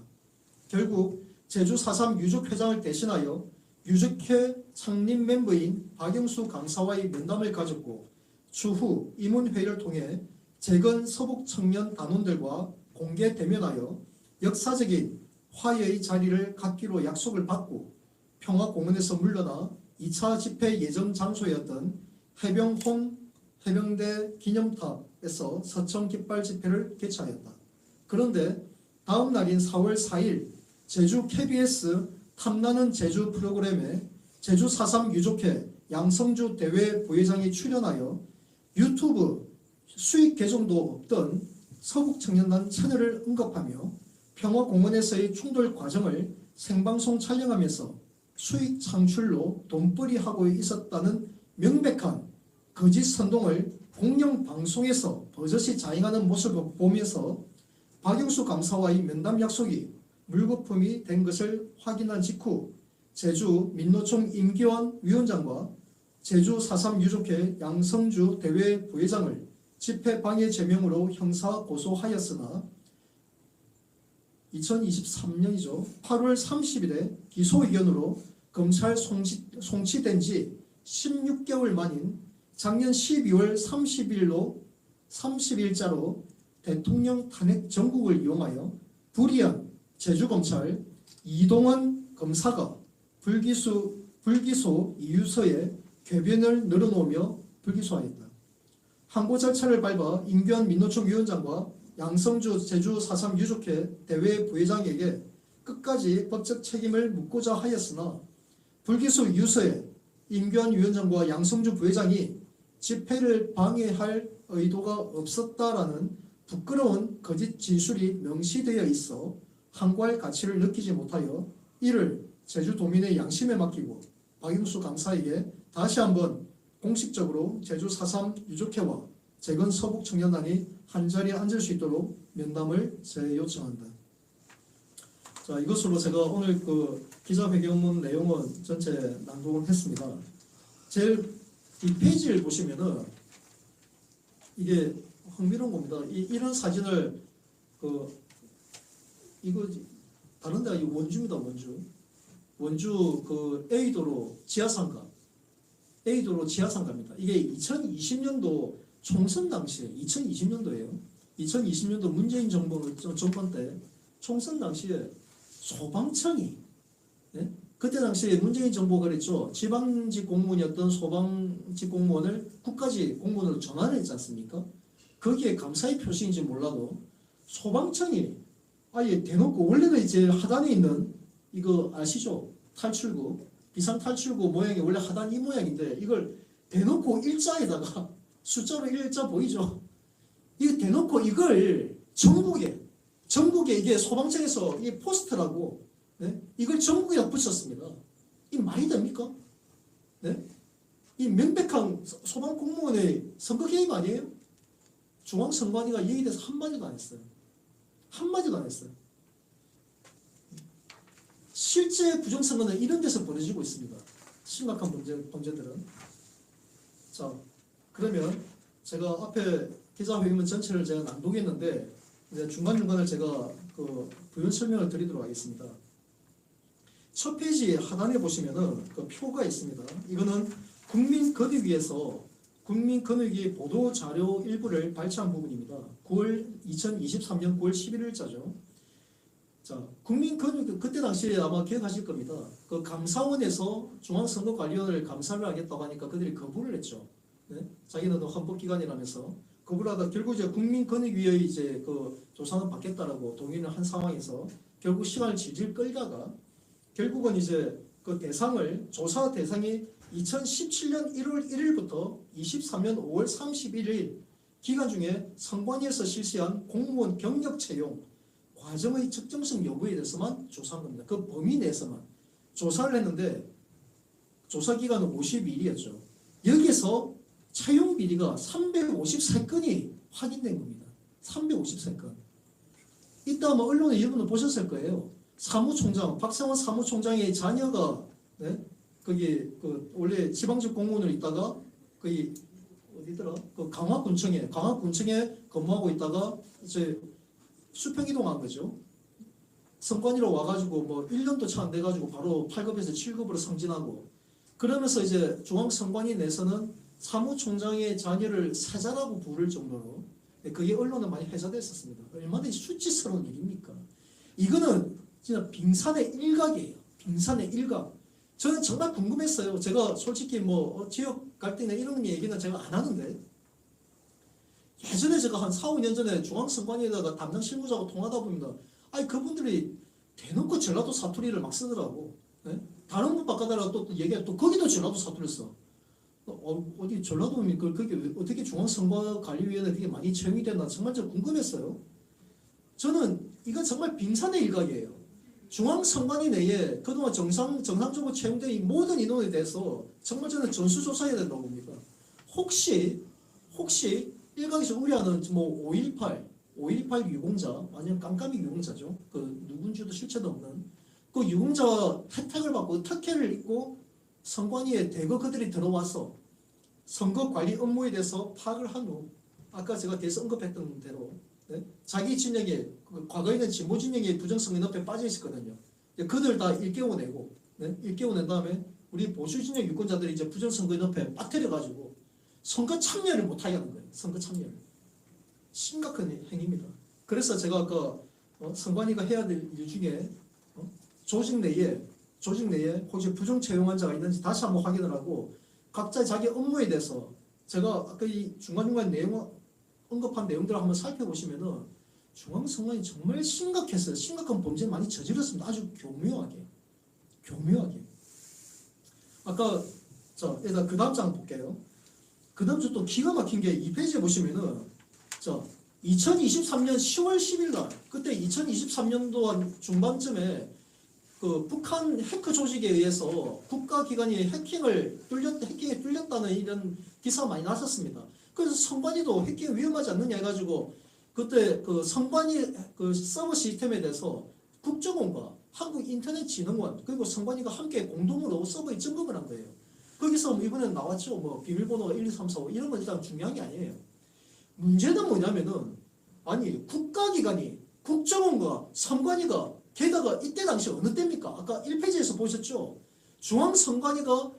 S1: 결국 제주 4.3 유족회장을 대신하여 유족회 창립 멤버인 박영수 강사와의 면담을 가졌고 추후 임원회의를 통해 재건 서북 청년 단원들과 공개 대면하여 역사적인 화해의 자리를 갖기로 약속을 받고 평화공원에서 물러나 2차 집회 예정 장소였던 해병혼 해병대 기념탑에서 서청 깃발 집회를 개최하였다. 그런데 다음 날인 4월 4일 제주 KBS 탐나는 제주 프로그램에 제주 4.3 유족회 양성주 대회 부회장이 출연하여 유튜브 수익 계정도 없던 서북청년단 채널을 언급하며 평화공원에서의 충돌 과정을 생방송 촬영하면서 수익 창출로 돈벌이하고 있었다는 명백한 거짓 선동을 공영방송에서 버젓이 자행하는 모습을 보면서 박영수 강사와의 면담 약속이 물거품이 된 것을 확인한 직후 제주 민노총 임기환 위원장과 제주 4.3 유족회 양성주 대회 부회장을 집회 방해 제명으로 형사 고소하였으나 2023년이죠. 8월 30일에 기소 의견으로 검찰 송치된 지 16개월 만인 작년 12월 30일자로 대통령 탄핵 정국을 이용하여 불이한 제주검찰 이동환 검사가 불기소 이유서에 궤변을 늘어놓으며 불기소하였다. 항고 절차를 밟아 임규환 민노총 위원장과 양성주 제주 4.3 유족회 대회 부회장에게 끝까지 법적 책임을 묻고자 하였으나 불기소 이유서에 임규환 위원장과 양성주 부회장이 집회를 방해할 의도가 없었다라는 부끄러운 거짓 진술이 명시되어 있어 항고할 가치를 느끼지 못하여 이를 제주도민의 양심에 맡기고 박영수 감사에게 다시 한번 공식적으로 제주 4.3 유족회와 재건 서북 청년단이 한자리에 앉을 수 있도록 면담을 재요청한다. 자, 이것으로 제가 오늘 그 기자회견문 내용은 전체 낭독을 했습니다. 제일 뒷페이지를 보시면은 이게 흥미로운 겁니다. 이런 사진을 이거 다른 데가 이 원주입니다. 원주 그 A도로 지하상가입니다. 이게 2020년도 총선 당시에 2020년도예요. 2020년도 문재인 정권 때 총선 당시에 소방청이 그때 당시에 문재인 정부가 그랬죠. 지방직 공무원이었던 소방직 공무원을 국가직 공무원으로 전환했지 않습니까? 거기에 감사의 표시인지 몰라도 소방청이 아예 대놓고 원래는 이제 하단에 있는 이거 아시죠? 탈출구 비상탈출구 모양이 원래 하단 이 모양인데 이걸 대놓고 일자에다가 숫자로 일자 보이죠? 이거 대놓고 이걸 전국에 이게 소방청에서 이 포스터라고 이걸 전국에다 붙였습니다. 이 말이 됩니까? 이 명백한 소방 공무원의 선거 개입 아니에요? 중앙선관위가 여기에 대해서 한마디도 안 했어요. 실제 부정선거는 이런 데서 벌어지고 있습니다. 심각한 범죄들은. 자, 그러면 제가 앞에 기자회견문 전체를 제가 낭독했는데 이제 중간중간을 제가 그 부연 설명을 드리도록 하겠습니다. 첫 페이지 하단에 보시면은 그 표가 있습니다. 이거는 국민권익위에서 국민권익위 보도자료 일부를 발췌한 부분입니다. 2023년 9월 11일자죠. 자, 국민권익위 그때 당시에 아마 기억하실 겁니다. 그 감사원에서 중앙선거관리원을 감사를 하겠다고 하니까 그들이 거부를 했죠. 자기는 헌법기관이라면서 거부를 하다 결국 이제 국민권익위의 이제 그 조사는 받겠다라고 동의를 한 상황에서 결국 시간을 질질 끌다가 결국은 이제 그 조사 대상이 2017년 1월 1일부터 23년 5월 31일 기간 중에 선관위에서 실시한 공무원 경력 채용 과정의 적정성 여부에 대해서만 조사한 겁니다. 그 범위 내에서만 조사를 했는데 조사 기간은 52일이었죠. 여기서 채용 비리가 353건이 확인된 겁니다. 353건. 이따 뭐 언론에 여러분들 보셨을 거예요. 사무총장, 박상원 사무총장의 자녀가 거기 그 원래 지방직 공무원으로 있다가 거기 어디더라? 그 강화군청에 근무하고 있다가 이제 수평 이동한 거죠. 선관위로 와가지고 뭐 1년도 채 안 돼가지고 바로 8급에서 7급으로 승진하고 그러면서 이제 중앙선관위 내에서는 사무총장의 자녀를 사자라고 부를 정도로 그게 언론에 많이 회자됐었습니다. 얼마나 수치스러운 일입니까? 이거는 진짜 빙산의 일각이에요. 빙산의 일각. 저는 정말 궁금했어요. 제가 솔직히 뭐 지역 갈등이나 이런 얘기는 제가 안 하는데 예전에 제가 한 4, 5년 전에 중앙선관위에다가 담당 실무자하고 통하다 보면 아니 그분들이 대놓고 전라도 사투리를 막 쓰더라고. 다른 분 바꿔달라고 또 얘기해 또 거기도 전라도 사투리를 써. 어디 전라도입니까? 그게 어떻게 중앙선거관리위원회 그게 많이 채용이 됐나 정말 좀 궁금했어요. 저는 이건 정말 빙산의 일각이에요. 중앙선관위 내에 그동안 정상적으로 채용된 이 모든 인원에 대해서 정말 저는 전수조사해야 된다고 봅니다. 혹시 일각에서 우려하는 뭐 5.18 유공자 아니면 깜깜이 유공자죠. 그 누군지도 실체도 없는 그 유공자 혜택을 받고 특혜를 입고 선관위에 대거 그들이 들어와서 선거관리 업무에 대해서 파악을 한 후 아까 제가 계속 언급했던 대로 자기 진영에 과거에는 진보 진영의 부정성이 늪에 빠져 있었거든요. 그들 다 일깨워내고 일깨워낸 다음에 우리 보수 진영 유권자들이 이제 부정선거 늪에 빠뜨려가지고 선거 참여를 못하게 하는 거예요. 선거 참여를. 심각한 행위입니다. 그래서 제가 아까 선관위가 해야 될 일 중에 조직 내에 혹시 부정 채용 환자가 있는지 다시 한번 확인을 하고 각자 자기 업무에 대해서 제가 아까 이 중간중간 언급한 내용들을 한번 살펴보시면은 중앙선관위 정말 심각했어요. 심각한 범죄 많이 저질렀습니다. 아주 교묘하게. 아까 일단 그 다음 장 볼게요. 그 다음 주 또 기가 막힌 게 이 페이지에 보시면은 2023년 10월 10일 날 그때 2023년도 한 중반쯤에 그 북한 해커 조직에 의해서 국가기관이 해킹에 뚫렸다는 이런 기사가 많이 났었습니다. 그래서 선관위도 해킹이 위험하지 않느냐 해가지고 그때 그 선관위 그 서버 시스템에 대해서 국정원과 한국인터넷진흥원 그리고 선관위가 함께 공동으로 서버에 점검을 한 거예요. 거기서 이번에 나왔죠. 뭐 비밀번호가 1, 2, 3, 4, 5 이런 건 일단 중요한 게 아니에요. 문제는 뭐냐면은 아니 국가기관이 국정원과 선관위가 게다가 이때 당시 어느 때입니까? 아까 1페이지에서 보셨죠? 중앙선관위가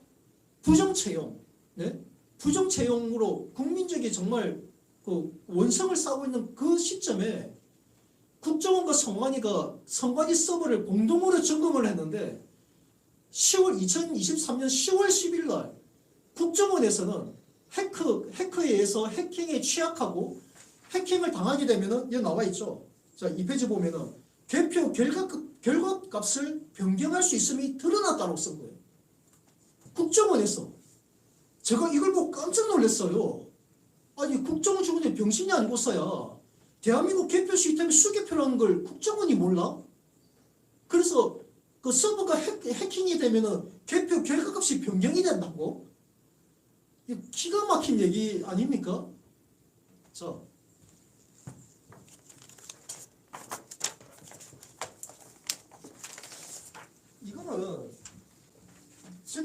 S1: 부정채용, 네? 부정채용으로 국민적인 정말 그 원성을 쌓고 있는 그 시점에 국정원과 선관위가 선관위 서버를 공동으로 점검을 했는데 2023년 10월 10일 날 국정원에서는 해커에 의해서 해킹에 취약하고 해킹을 당하게 되면은 여기 나와 있죠. 자, 이 페이지 보면은 개표 결과값을 변경할 수 있음이 드러났다고 쓴 거예요. 국정원에서. 제가 이걸 보고 깜짝 놀랐어요. 아니 국정원 직원이 병신이 아니고서야 대한민국 개표 시스템 수개표라는 걸 국정원이 몰라? 그래서 그 서버가 해킹이 되면은 개표 결과값이 변경이 된다고? 이 기가 막힌 얘기 아닙니까? 자,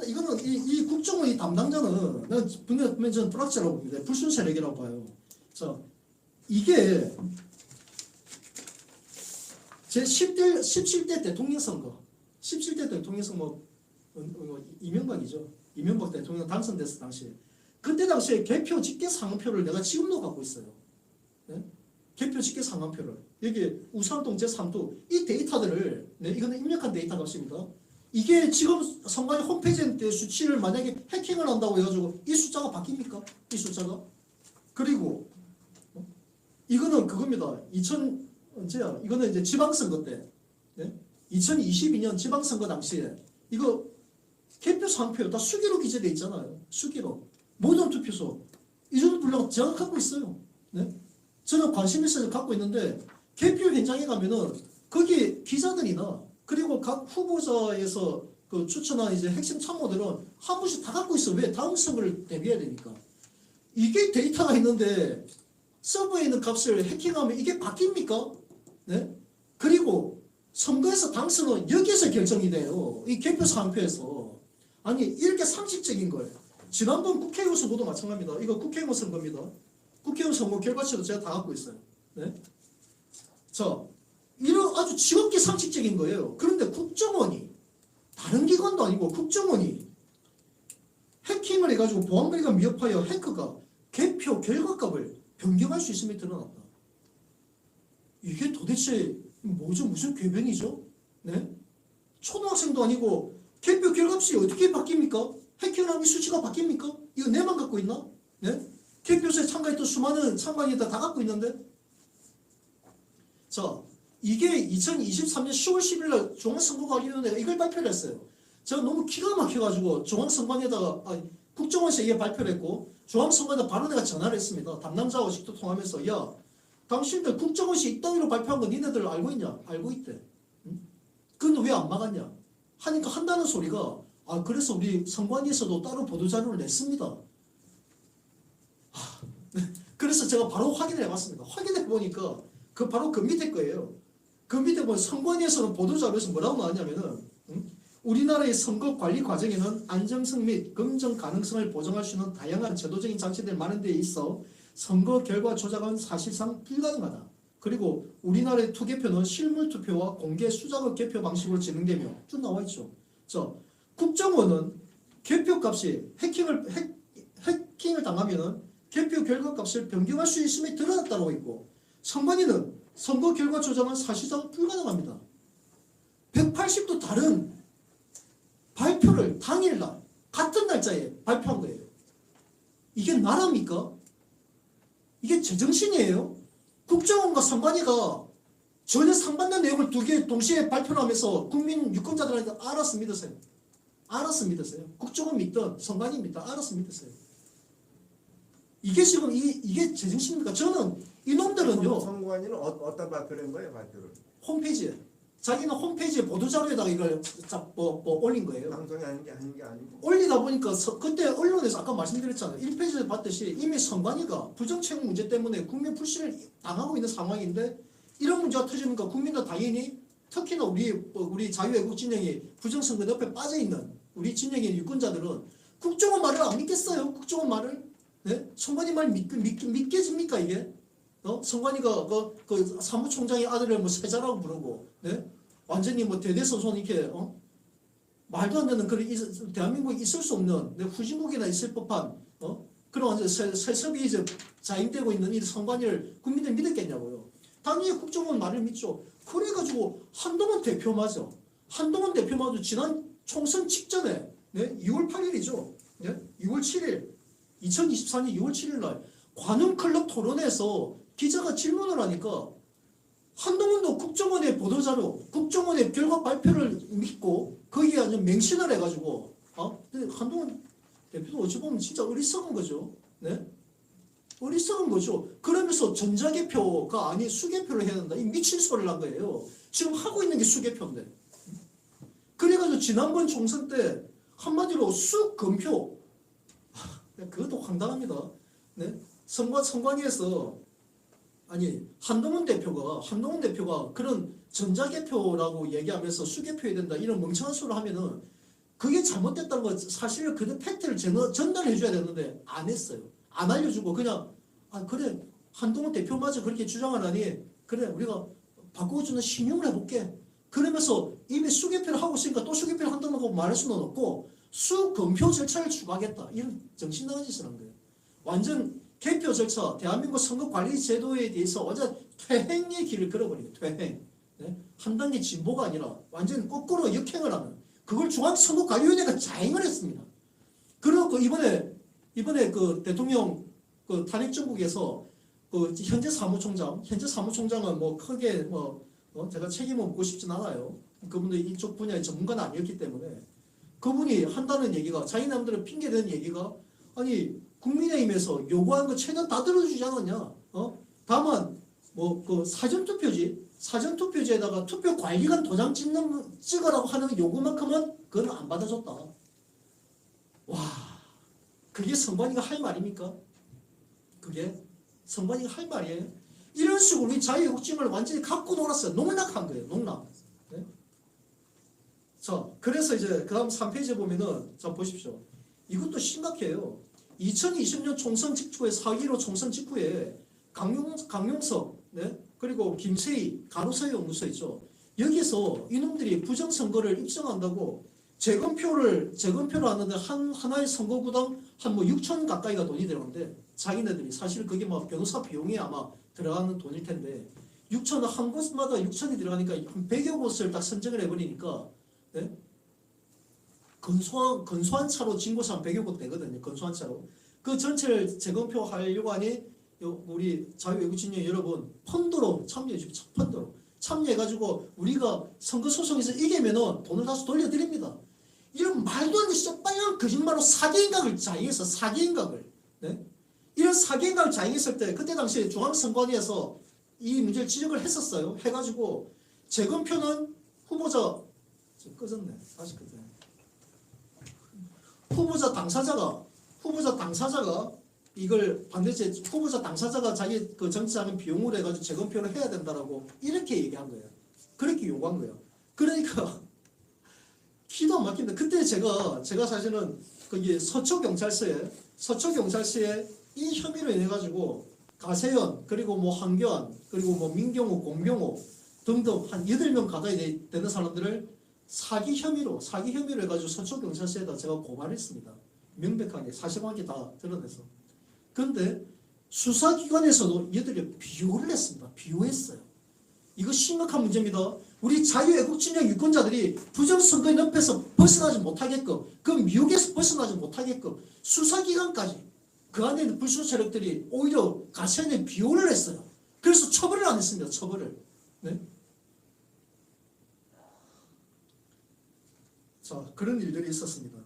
S1: 이거는 이 국정원의 담당자는 난 분명히 저는 불확실하고 봅니다. 불순세력이라고 봐요. 자, 이게 제 17대 대통령 선거, 17대 대통령 선거 이명박이죠. 이명박 대통령 당선됐을 당시에 그때 당시에 개표 집계 상황표를 내가 지금도 갖고 있어요. 네? 개표 집계 상황표를 여기 우산동 제3도 이 데이터들을 네, 이거는 입력한 데이터 값입니다. 이게 지금 선관위 홈페이지에 수치를 만약에 해킹을 한다고 해가지고 이 숫자가 바뀝니까? 이 숫자가? 그리고 이거는 그겁니다. 언제야? 이거는 이제 지방선거 때, 네? 2022년 지방선거 당시에 이거 개표 상표 다 수기로 기재돼 있잖아요. 수기로 모든 투표소 이 정도 분량 제가 갖고 있어요. 네? 저는 관심 있어서 갖고 있는데 개표 현장에 가면은 거기 기자들이나 그리고 각 후보자에서 그 추천한 이제 핵심 참모들은 한 분씩 다 갖고 있어. 왜? 다음 선거를 대비해야 되니까. 이게 데이터가 있는데 서버에 있는 값을 해킹하면 이게 바뀝니까? 네? 그리고 선거에서 당선은 여기에서 결정이 돼요. 이 개표 상표에서. 아니 이렇게 상식적인 거예요. 지난번 국회의원 선거도 마찬가지입니다. 이거 국회의원 선거입니다. 국회의원 선거 결과치도 제가 다 갖고 있어요. 네? 자, 이런 아주 지극히 상식적인 거예요. 그런데 국정원이 다른 기관도 아니고 국정원이 해킹을 해가지고 보안관리가 위협하여 해커가 개표 결과값을 변경할 수 있음이 드러났다. 이게 도대체 뭐죠? 무슨 궤변이죠? 네? 초등학생도 아니고 개표 결과값이 어떻게 바뀝니까? 해킹을 하면 수치가 바뀝니까? 이거 내만 갖고 있나? 네? 개표소에 참가했던 수많은 참관인들 다 갖고 있는데? 자, 이게 2023년 10월 10일 날 중앙선거관리위원회가 이걸 발표를 했어요. 제가 너무 기가 막혀가지고 국정원에서 이게 발표를 했고 중앙선관위에 바로 내가 전화를 했습니다. 담당자와 직접 통하면서 야, 당신들 국정원이 이따위로 발표한 거 니네들 알고 있냐? 알고 있대. 응? 근데 왜 안 막았냐? 하니까 한다는 소리가 그래서 우리 선관위에서도 따로 보도자료를 냈습니다. 그래서 제가 바로 확인을 해봤습니다. 확인해 보니까 바로 그 밑에 거예요. 그 밑에 보면 선관위에서는 보도자료에서 뭐라고 나왔냐면은 우리나라의 선거 관리 과정에는 안정성 및 검증 가능성을 보장할 수 있는 다양한 제도적인 장치들이 많은 데 있어 선거 결과 조작은 사실상 불가능하다. 그리고 우리나라의 투개표는 실물투표와 공개 수작업 개표 방식으로 진행되며 쭉 나와 있죠. 자, 국정원은 개표값이 해킹을 당하면은 개표 결과값을 변경할 수 있음이 드러났다고 있고 선관위는 선거 결과 조작은 사실상 불가능합니다. 180도 다른 발표를 당일날 같은 날짜에 발표한 거예요. 이게 나라입니까? 이게 제정신이에요? 국정원과 선관위가 전혀 상반된 내용을 두 개 동시에 발표를 하면서 국민 유권자들한테 알아서 믿으세요. 알아서 믿으세요. 국정원 믿든 선관위 믿든 알아서 믿으세요. 이게 지금 이게 제정신입니까? 저는 이놈들은요.
S2: 선관위는 어떤 발표를 한 거예요, 발표를?
S1: 홈페이지에 자기는 홈페이지에 보도자료에다가 이걸 올린 거예요.
S2: 방송이 아닌 게 아니고.
S1: 올리다 보니까 그때 언론에서 아까 말씀드렸잖아요. 1페이지에 봤듯이 이미 선관위가 부정채용 문제 때문에 국민 불신을 당하고 있는 상황인데 이런 문제가 터지니까 국민은 당연히 특히나 우리 자유애국 진영이 부정선거 옆에 빠져있는 우리 진영의 유권자들은 국정원 말을 안 믿겠어요? 국정원 말을? 네? 선관위 말 믿겨집니까 이게? 선관위가 그 사무총장의 아들을 뭐 세자라고 부르고, 네? 완전히 뭐 대대손손 이렇게 말도 안 되는 그런 대한민국에 있을 수 없는 후진국이나 있을 법한 그런 완전 세습이 이제 자임되고 있는 이 선관위를 국민들이 믿었겠냐고요. 당연히 국정원 말을 믿죠. 그래가지고 한동훈 대표마저 지난 총선 직전에 6월 8일이죠. 6월 7일 2024년 6월 7일 날 관훈클럽 토론에서 기자가 질문을 하니까 한동훈도 국정원의 보도자료, 국정원의 결과 발표를 믿고 거기에 아주 맹신을 해가지고 근데 한동훈 대표도 어찌 보면 진짜 어리석은 거죠. 네? 어리석은 거죠. 그러면서 전자개표가 아닌 수개표를 해야 된다. 이 미친 소리를 한 거예요. 지금 하고 있는 게 수개표인데. 그래가지고 지난번 총선 때 한마디로 수검표. 그것도 황당합니다. 네? 선관위에서 아니 한동훈 대표가 그런 전자개표라고 얘기하면서 수개표해야 된다 이런 멍청한 소리를 하면은 그게 잘못됐다는 거 사실 그 팩트를 전달해 줘야 되는데 안 했어요. 안 알려주고 그냥 그래 한동훈 대표마저 그렇게 주장을 하니 그래 우리가 바꿔주는 신용을 해볼게. 그러면서 이미 수개표를 하고 있으니까 또 수개표를 한다고 말할 수는 없고 수검표 절차를 추가하겠다. 이런 정신나간 짓을 한 거예요. 완전 개표 절차, 대한민국 선거관리제도에 대해서 완전 퇴행의 길을 걸어버린 거예요. 퇴행. 네? 한 단계 진보가 아니라 완전 거꾸로 역행을 하는 그걸 중앙선거관리위원회가 자행을 했습니다. 그리고 이번에 그 대통령 그 탄핵 정국에서 그 현재 사무총장은 뭐 크게 제가 책임을 묻고 싶진 않아요. 그분도 이쪽 분야의 전문가는 아니었기 때문에 그분이 한다는 얘기가 자기남들은 핑계대는 얘기가 아니 국민의힘에서 요구한 거 최대한 다 들어주지 않았냐? 다만 뭐 그 사전투표지에다가 투표 관리관 도장 찍으라고 하는 요구만큼은 그건 안 받아줬다. 와, 그게 선관위가 할 말입니까? 그게 선관위가 할 말이에요? 이런 식으로 우리 자유애국심을 완전히 갖고 놀았어요. 농락한 거예요. 농락. 네? 자, 그래서 이제 그 다음 3페이지에 보면은 자 보십시오. 이것도 심각해요. 2020년 총선 직후에 4.15 총선 직후에 강용석 네? 그리고 김세희 가로세요 연구소 있죠. 여기서 이놈들이 부정선거를 입증한다고 재검표를 하는데 하나의 선거구당 한 뭐 6천 가까이가 돈이 들어가는데 자기네들이 사실 그게 뭐 변호사 비용이 아마 들어가는 돈일 텐데 6천 한 곳마다 6천이 들어가니까 한 100여 곳을 딱 선정을 해버리니까 네? 근소한 차로 진고사 한 100여 곳 되거든요. 근소한 차로. 그 전체를 재검표 하려고 하니 우리 자유애국진영 여러분 펀드로 참여해 주십시오. 펀드로. 참여해가지고 우리가 선거소송에서 이기면은 돈을 다시 돌려드립니다. 이런 말도 안 되는 빨간 거짓말로 사기행각을 자행해서 사기행각을 네? 이런 사기행각을 자행했을 때 그때 당시에 중앙선관위에서 이 문제를 지적을 했었어요. 해가지고 재검표는 후보자 지금 꺼졌네. 다시 꺼져. 후보자 당사자가 이걸 반드시 후보자 당사자가 자기 그 정치자금 비용으로 해가지고 재검표를 해야 된다라고 이렇게 얘기한 거예요. 그렇게 요구한 거예요. 그러니까 기도 안 막힙니다. 그때 제가 사실은 거기 서초경찰서에 이 혐의로 인해 가지고 가세현 그리고 뭐 한교안 그리고 뭐 민경호 공병호 등등 한 8명 가까이 되는 사람들을 사기 혐의로 해가지고 서초경찰서에다 제가 고발했습니다. 명백하게 사실관계 다 드러내서. 그런데 수사기관에서도 얘들이 비호를 했습니다. 비호했어요. 이거 심각한 문제입니다. 우리 자유애국진영 유권자들이 부정선거의 늪에서 벗어나지 못하게끔 그 미혹에서 벗어나지 못하게끔 수사기관까지 그 안에 있는 불순 세력들이 오히려 가세현에 비호를 했어요. 그래서 처벌을 안 했습니다. 처벌을. 네? 자, 그런 일들이 있었습니다.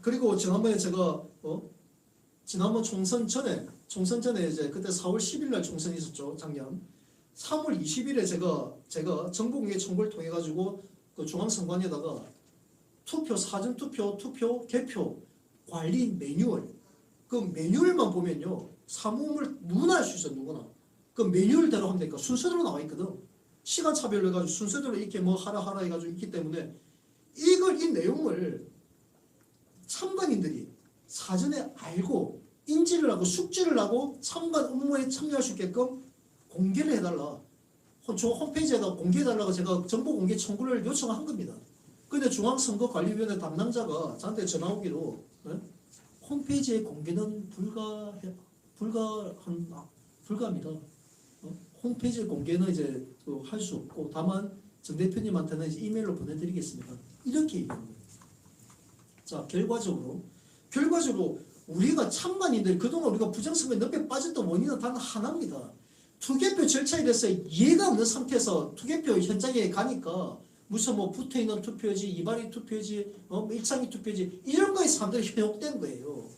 S1: 그리고 지난번에 제가 지난번 총선 전에 이제 그때 4월 10일 날 총선이 있었죠. 작년 3월 20일에 제가 정보공개 청구를 통해 가지고 그 중앙선관위에다가 투표 사전투표 투표 개표 관리 매뉴얼 그 매뉴얼만 보면요 사무을 누구나 할 수 있어 누구나 그 매뉴얼대로 하면 되니까 순서대로 나와 있거든. 시간 차별로 해가지고 순서대로 이렇게 뭐 하라 해가지고 있기 때문에 이 내용을 참관인들이 사전에 알고 인지를 하고 숙지를 하고 참관 업무에 참여할 수 있게끔 공개를 해달라. 저 홈페이지에다 공개해달라고 제가 정보 공개 청구를 요청한 겁니다. 근데 중앙선거관리위원회 담당자가 저한테 전화 오기로 홈페이지에 공개는 불가합니다. 홈페이지 공개는 이제 할 수 없고 다만 정 대표님한테는 이제 이메일로 보내드리겠습니다. 이렇게 얘기하는 거예요. 자 결과적으로 우리가 참관인들 그동안 우리가 부정선거에 늪에 빠졌던 원인은 단 하나입니다. 투개표 절차에 대해서 이해가 없는 상태에서 투개표 현장에 가니까 무슨 뭐 붙어있는 투표지, 이발이 투표지, 일상이 투표지 이런 거에 사람들이 현혹된 거예요.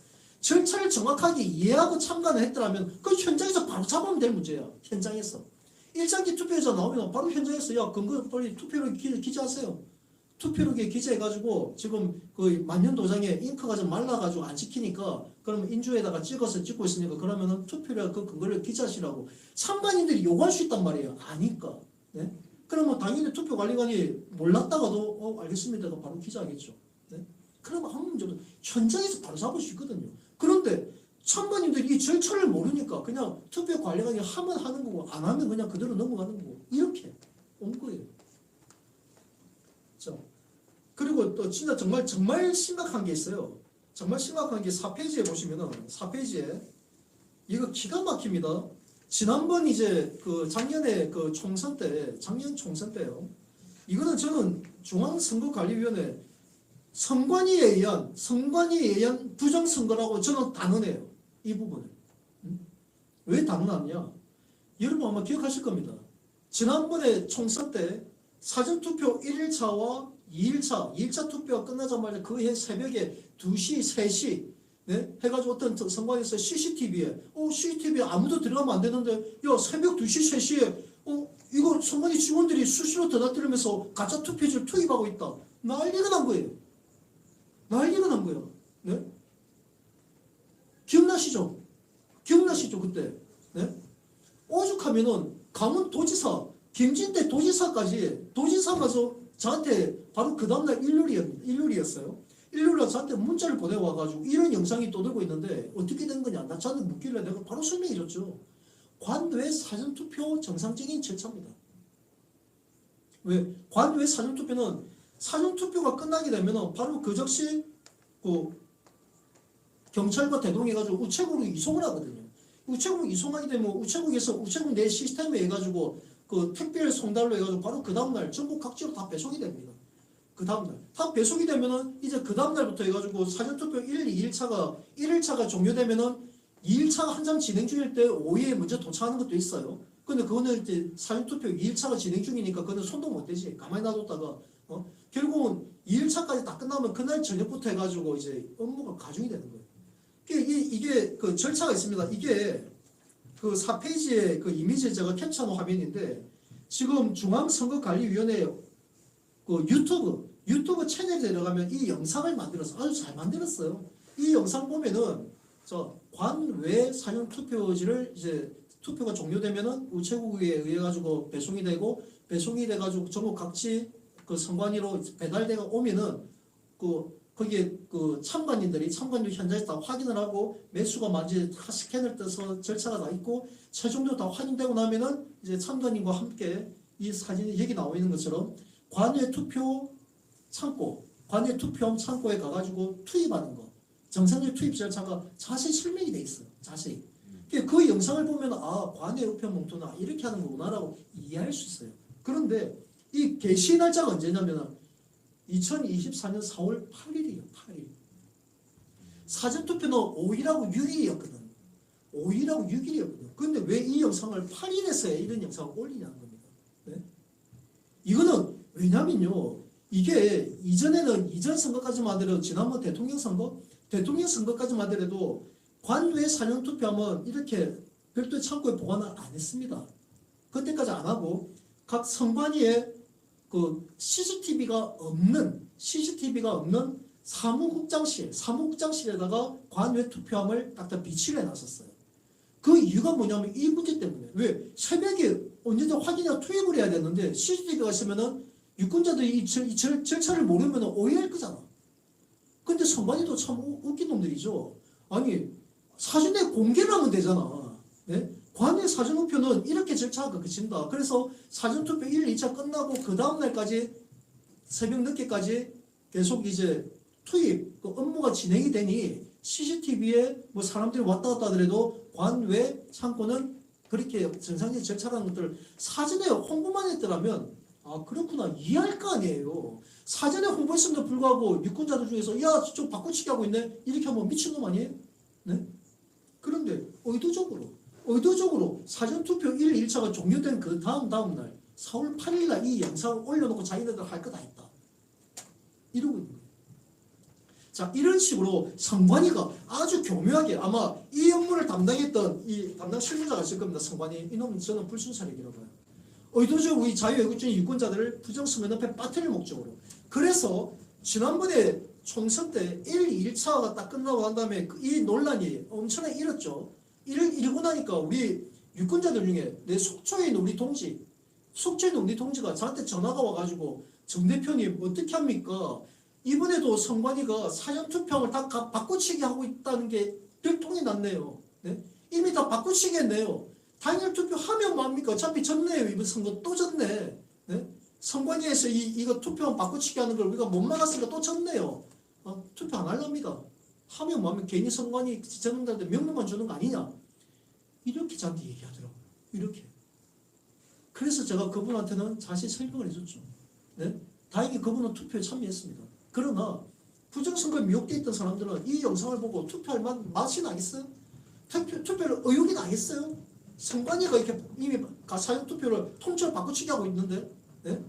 S1: 절차를 정확하게 이해하고 참관을 했더라면 그 현장에서 바로 잡으면 될 문제야. 현장에서. 일장기 투표에서 나오면 바로 현장에서 야 근거 빨리 투표로 기재하세요. 투표록에 기재해가지고 지금 그 만년도장에 잉크가 좀 말라가지고 안 찍히니까 그러면 인주에다가 찍고 있으니까 그러면은 투표록 그 근거를 기재하시라고 참관인들이 요구할 수 있단 말이에요. 아니까. 네? 그러면 당연히 투표관리관이 몰랐다가도 알겠습니다. 바로 기재하겠죠. 네? 그러면 아무 문제도 현장에서 바로 잡을 수 있거든요. 그런데 참관인들이 이 절차를 모르니까 그냥 투표관리관이 하면 하는 거고 안 하면 그냥 그대로 넘어가는 거고 이렇게 온 거예요. 자, 그리고 또 진짜 정말 심각한 게 있어요. 정말 심각한 게 4페이지에 보시면은 4페이지에 이거 기가 막힙니다. 지난번 이제 그 작년에 그 작년 총선 때요. 이거는 저는 중앙선거관리위원회 선관위에 의한 부정선거라고 저는 단언해요. 이 부분을. 왜 단언하느냐? 여러분 아마 기억하실 겁니다. 지난번에 총선 때 사전투표 1일차와 2일차 투표가 끝나자마자 그 해 새벽에 2시, 3시 네? 해가지고 어떤 선관위에서 CCTV에 아무도 들어가면 안 되는데 야 새벽 2시, 3시에 이거 선관위 직원들이 수시로 드나들면서 가짜 투표지를 투입하고 있다. 난리가 난 거예요. 네? 기억나시죠 그때. 네? 오죽하면은 강원도지사 김진태 도지사가 저한테 바로 그 다음날 일요일이었어요. 일요일에 저한테 문자를 보내와가지고 이런 영상이 떠들고 있는데 어떻게 된 거냐. 나 저한테 묻길래 내가 바로 설명해줬죠. 관외 사전투표 정상적인 절차입니다. 왜? 관외 사전투표는 사전투표가 끝나게 되면 바로 그 즉시 그 경찰과 대동해가지고 우체국으로 이송을 하거든요. 우체국 이송하게 되면 우체국 내 시스템에 해가지고 그 택배를 송달로 해가지고 바로 그 다음날 전국 각지로 다 배송이 됩니다. 그 다음날 다 배송이 되면은 이제 그 다음날부터 해가지고 사전투표 1일차가 종료되면은 2일차가 한참 진행 중일 때 오후에 먼저 도착하는 것도 있어요. 근데 그거는 이제 사전투표 2일차가 진행 중이니까 그거는 손도 못 대지. 가만히 놔뒀다가 결국은 2일차까지 다 끝나면 그날 저녁부터 해가지고 이제 업무가 가중이 되는 거예요. 이게 그 절차가 있습니다. 이게 그 4페이지에 그 이미지 제가 캡처한 화면인데 지금 중앙선거관리위원회 그 유튜브 채널에 들어가면 이 영상을 만들어서 아주 잘 만들었어요. 이 영상 보면은 관외 사전 투표지를 이제 투표가 종료되면은 우체국에 의해 가지고 배송이 돼가지고 전국 각지 그 선관위로 배달되가 오면은 거기에 그 참관인들 현장에서 다 확인을 하고 매수가 맞는지 다 스캔을 떠서 절차가 다 있고 최종적으로 다 확인되고 나면은 이제 참관인과 함께 이 사진이 여기 나와 있는 것처럼 관외 투표함 창고에 가가지고 투입하는 거 정상적 투입 절차가 자세히 설명이 돼 있어요. 자세히. 그 영상을 보면 관외 우편 봉투나 이렇게 하는 거구나라고 이해할 수 있어요. 그런데 이 개시 날짜가 언제냐면 2024년 4월 8일이에요. 8일. 사전투표는 5일하고 6일이었거든. 5일하고 6일이었거든. 그런데 왜 이 영상을 8일에서 이런 영상을 올리냐는 겁니다. 네? 이거는 왜냐면요. 이게 이전에는 이전 선거까지만 하더라도 지난번 대통령 선거까지만 하더라도 관외 사전투표하면 이렇게 별도의 창고에 보관을 안 했습니다. 그때까지 안 하고 각 선관위에 그 CCTV가 없는 사무국장실에다가 관외 투표함을 딱딱 비치를 해놨었어요. 그 이유가 뭐냐면 이 문제 때문에. 왜? 새벽에 언제든 확인이나 투입을 해야 되는데 CCTV가 있으면은 유권자들이 이 절차를 모르면 오해할 거잖아. 근데 선관위도 참 웃긴 놈들이죠. 아니, 사전에 공개를 하면 되잖아. 네? 관외 사전투표는 이렇게 절차가 그친다. 그래서 사전투표 1, 2차 끝나고 그 다음날까지 새벽 늦게까지 계속 이제 투입, 그 업무가 진행이 되니 CCTV에 뭐 사람들이 왔다 갔다 하더라도 관외 창고는 그렇게 정상적인 절차라는 것들을 사전에 홍보만 했더라면 아 그렇구나 이해할 거 아니에요. 사전에 홍보했음에도 불구하고 유권자들 중에서 야 좀 바꿔치기 하고 있네 이렇게 하면 미친놈 아니에요? 네? 그런데 의도적으로 사전투표 1, 2차가 종료된 그 다음날 4월 8일날 이 영상을 올려놓고 자기네들 할 거 다 했다. 이러고 있는 거예요. 자, 이런 식으로 선관위가 아주 교묘하게 아마 이 업무를 담당했던 이 담당 실무자가 있을 겁니다. 선관위. 이놈은 저는 불순사력이라고 봐요. 의도적으로 이 자유외국주의 유권자들을 부정선거 늪에 빠뜨릴 목적으로. 그래서 지난번에 총선 때 1, 2차가 딱 끝나고 난 다음에 이 논란이 엄청나게 일었죠. 일고 나니까 우리 유권자들 중에 내 속초에 있는 우리 동지가 저한테 전화가 와가지고 정 대표님 어떻게 합니까? 이번에도 선관위가 사전투표함을 다 바꿔치기 하고 있다는 게 별통이 났네요. 네? 이미 다 바꿔치기 했네요. 당일 투표하면 뭐합니까? 어차피 졌네요. 이번 선거 또 졌네. 네? 선관위에서 이거 투표함 바꿔치기 하는 걸 우리가 못 막았으니까 또 졌네요. 투표 안 할랍니다. 하면 뭐하면 괜히 선관위 지자들한테 명령만 주는 거 아니냐. 이렇게 저한테 얘기하더라고요. 이렇게. 그래서 제가 그분한테는 자세히 설명을 해줬죠. 네? 다행히 그분은 투표에 참여했습니다. 그러나 부정선거에 미혹되어 있던 사람들은 이 영상을 보고 투표할 맛이 나겠어요? 투표를 의욕이 나겠어요? 선관위가 이렇게 이미 사전투표를 통째로 바꿔치기 하고 있는데 네?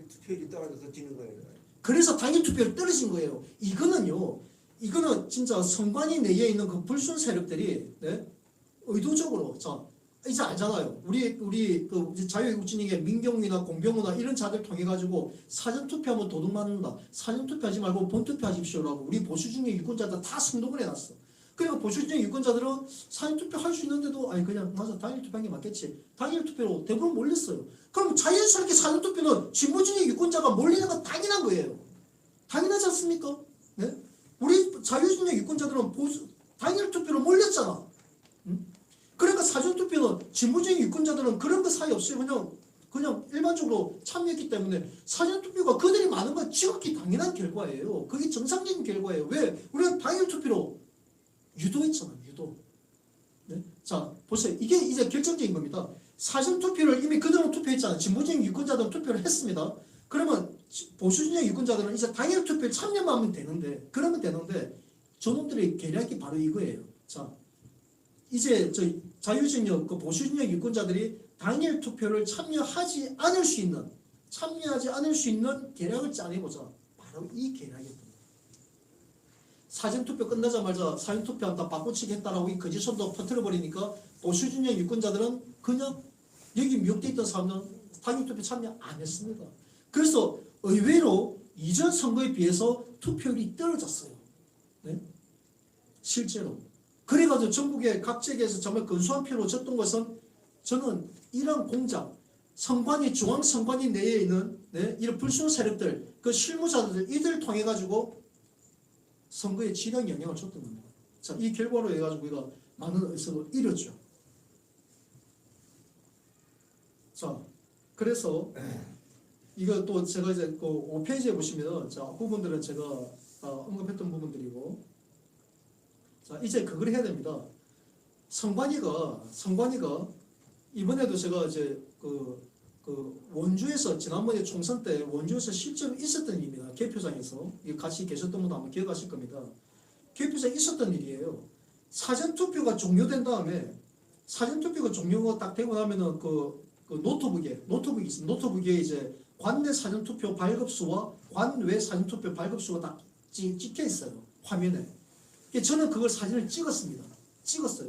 S2: 투표율이 떨어져서 지는 거예요.
S1: 그래서 당일 투표율 떨어진 거예요. 이거는 진짜 선관위 내에 있는 그 불순 세력들이 네? 의도적으로 이제 알잖아요. 우리 그 자유외국진에게 민경이나 공병우나 이런 자들 통해 가지고 사전 투표하면 도둑 맞는다. 사전 투표하지 말고 본 투표하십시오라고 우리 보수진영 유권자들 다 승동을 해놨어. 그러니까 보수진영 유권자들은 사전 투표 할 수 있는데도 아니 그냥 맞아 당일 투표한 게 맞겠지. 당일 투표로 대부분 몰렸어요. 그럼 자연스럽게 사전 투표는 진보진영 유권자가 몰리는 건 당연한 거예요. 당연하지 않습니까? 네? 우리 자유진영 유권자들은 당일 투표로 몰렸잖아. 그러니까 사전투표는 진보적인 유권자들은 그런 거 사이 없이 그냥 일반적으로 참여했기 때문에 사전투표가 그들이 많은 건 지극히 당연한 결과예요. 그게 정상적인 결과예요. 왜? 우리가 당일투표로 유도했잖아요. 유도. 네? 자 보세요. 이게 이제 결정적인 겁니다. 사전투표를 이미 그들은 투표했잖아요. 진보적인 유권자들은 투표를 했습니다. 그러면 보수진영 유권자들은 이제 당일투표에 참여만 하면 되는데 저놈들의 계략이 바로 이거예요. 자 이제 자유진영, 그 보수진영 유권자들이 당일 투표를 참여하지 않을 수 있는 계략을 짜내보자. 바로 이 계략이었던 거예요. 사전투표 끝나자마자 사전투표 다 바꿔치기 했다라고 이 거짓선도 퍼뜨려버리니까 보수진영 유권자들은 그냥 여기 미혹되어 있던 사람들은 당일투표 참여 안 했습니다. 그래서 의외로 이전 선거에 비해서 투표율이 떨어졌어요. 네? 실제로. 그래가지고 전국의 각 지역에서 정말 근소한 표로 졌던 것은 저는 이런 공작, 중앙선관위 내에 있는 이런 불순 세력들, 그 실무자들, 이들 통해가지고 선거에 지령 영향을 줬던 겁니다. 자, 이 결과로 해가지고 우리가 많은 의석을 잃었죠. 자, 그래서 이거 또 제가 이제 그 5페이지에 보시면 자, 부분들은 제가 언급했던 부분들이고 자, 이제 그걸 해야 됩니다. 선관위가 이번에도 제가 이제 원주에서 지난번에 총선 때 원주에서 실제로 있었던 일입니다. 개표장에서 같이 계셨던 분도 아마 기억하실 겁니다. 개표장에 있었던 일이에요. 사전투표가 종료된 다음에 사전투표가 종료가 딱 되고 나면은 그 노트북이 있습니다. 노트북에 이제 관내 사전투표 발급수와 관외 사전투표 발급수가 딱 찍혀 있어요. 화면에. 저는 그걸 사진을 찍었습니다.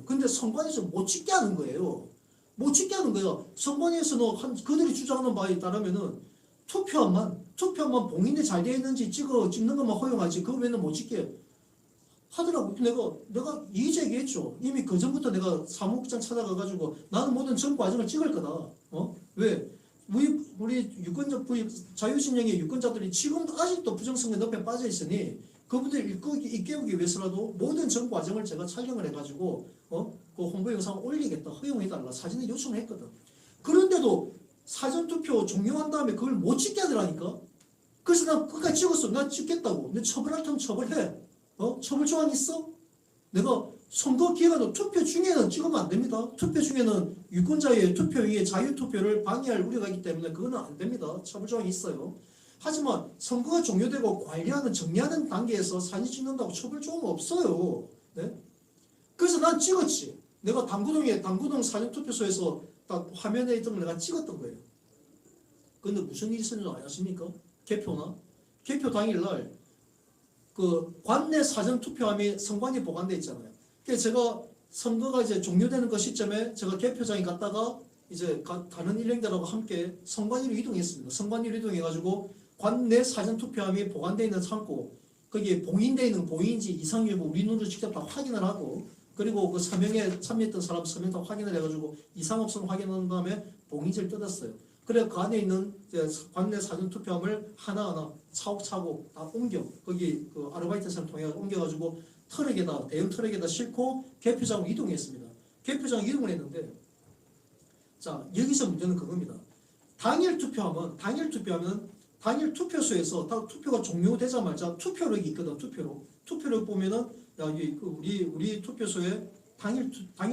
S1: 근데 선관위에서 못 찍게 하는 거예요. 못 찍게 하는 거야. 선관위에서는 그들이 주장하는 바에 따르면은 투표함만 봉인이 잘 되어 있는지 찍는 것만 허용하지 그 외에는 못 찍게 하더라고. 내가 이의제 얘기했죠. 이미 그 전부터 내가 사무국장 찾아가가지고 나는 모든 전 과정을 찍을 거다. 왜? 우리 자유신영의 유권자들이 지금 아직도 부정선거 늪에 빠져 있으니 그분들 일깨우기 위해서라도 모든 전 과정을 제가 촬영을 해가지고 그 홍보 영상을 올리겠다. 허용해달라. 사진을 요청을 했거든. 그런데도 사전투표 종료한 다음에 그걸 못 찍게 하더라니까. 그래서 난 끝까지 찍었어. 나 찍겠다고. 근데 처벌할 테면 처벌해. 처벌 조항 있어? 내가 선거 기간도 투표 중에는 찍으면 안 됩니다. 투표 중에는 유권자의 투표의 자유투표를 방해할 우려가 있기 때문에 그거는 안 됩니다. 처벌 조항이 있어요. 하지만 선거가 종료되고 관리하는 정리하는 단계에서 사진 찍는다고 처벌 조항은 없어요. 네? 그래서 난 찍었지. 내가 당구동 사전투표소에서 딱 화면에 있던 걸 내가 찍었던 거예요. 근데 무슨 일이 있었는지 아십니까? 개표 당일날 그 관내 사전투표함이 선관위에 보관돼 있잖아요. 그래서 제가 선거가 이제 종료되는 그 시점에 제가 개표장에 갔다가 이제 다른 일행들하고 함께 선관위로 이동했습니다. 선관위로 이동해가지고 관내 사전투표함이 보관되어 있는 창고 거기에 봉인되어 있는 봉인지 이상 여부 우리 눈으로 직접 다 확인을 하고 그리고 그 서명에 참여했던 사람 서명 다 확인을 해가지고 이상 없음을 확인한 다음에 봉인지를 뜯었어요. 그래 그 안에 있는 이제 관내 사전투표함을 하나하나 차곡차곡 다 옮겨 거기 그 아르바이트생을 통해 옮겨가지고 대형 트럭에다 싣고 개표장으로 이동했습니다. 개표장 이동을 했는데 자 여기서 문제는 그겁니다. 당일 투표하면 당일 투표소에서 다 투표가 종료되자마자 투표록이 있거든. 투표록 보면은 우리 투표소에 당일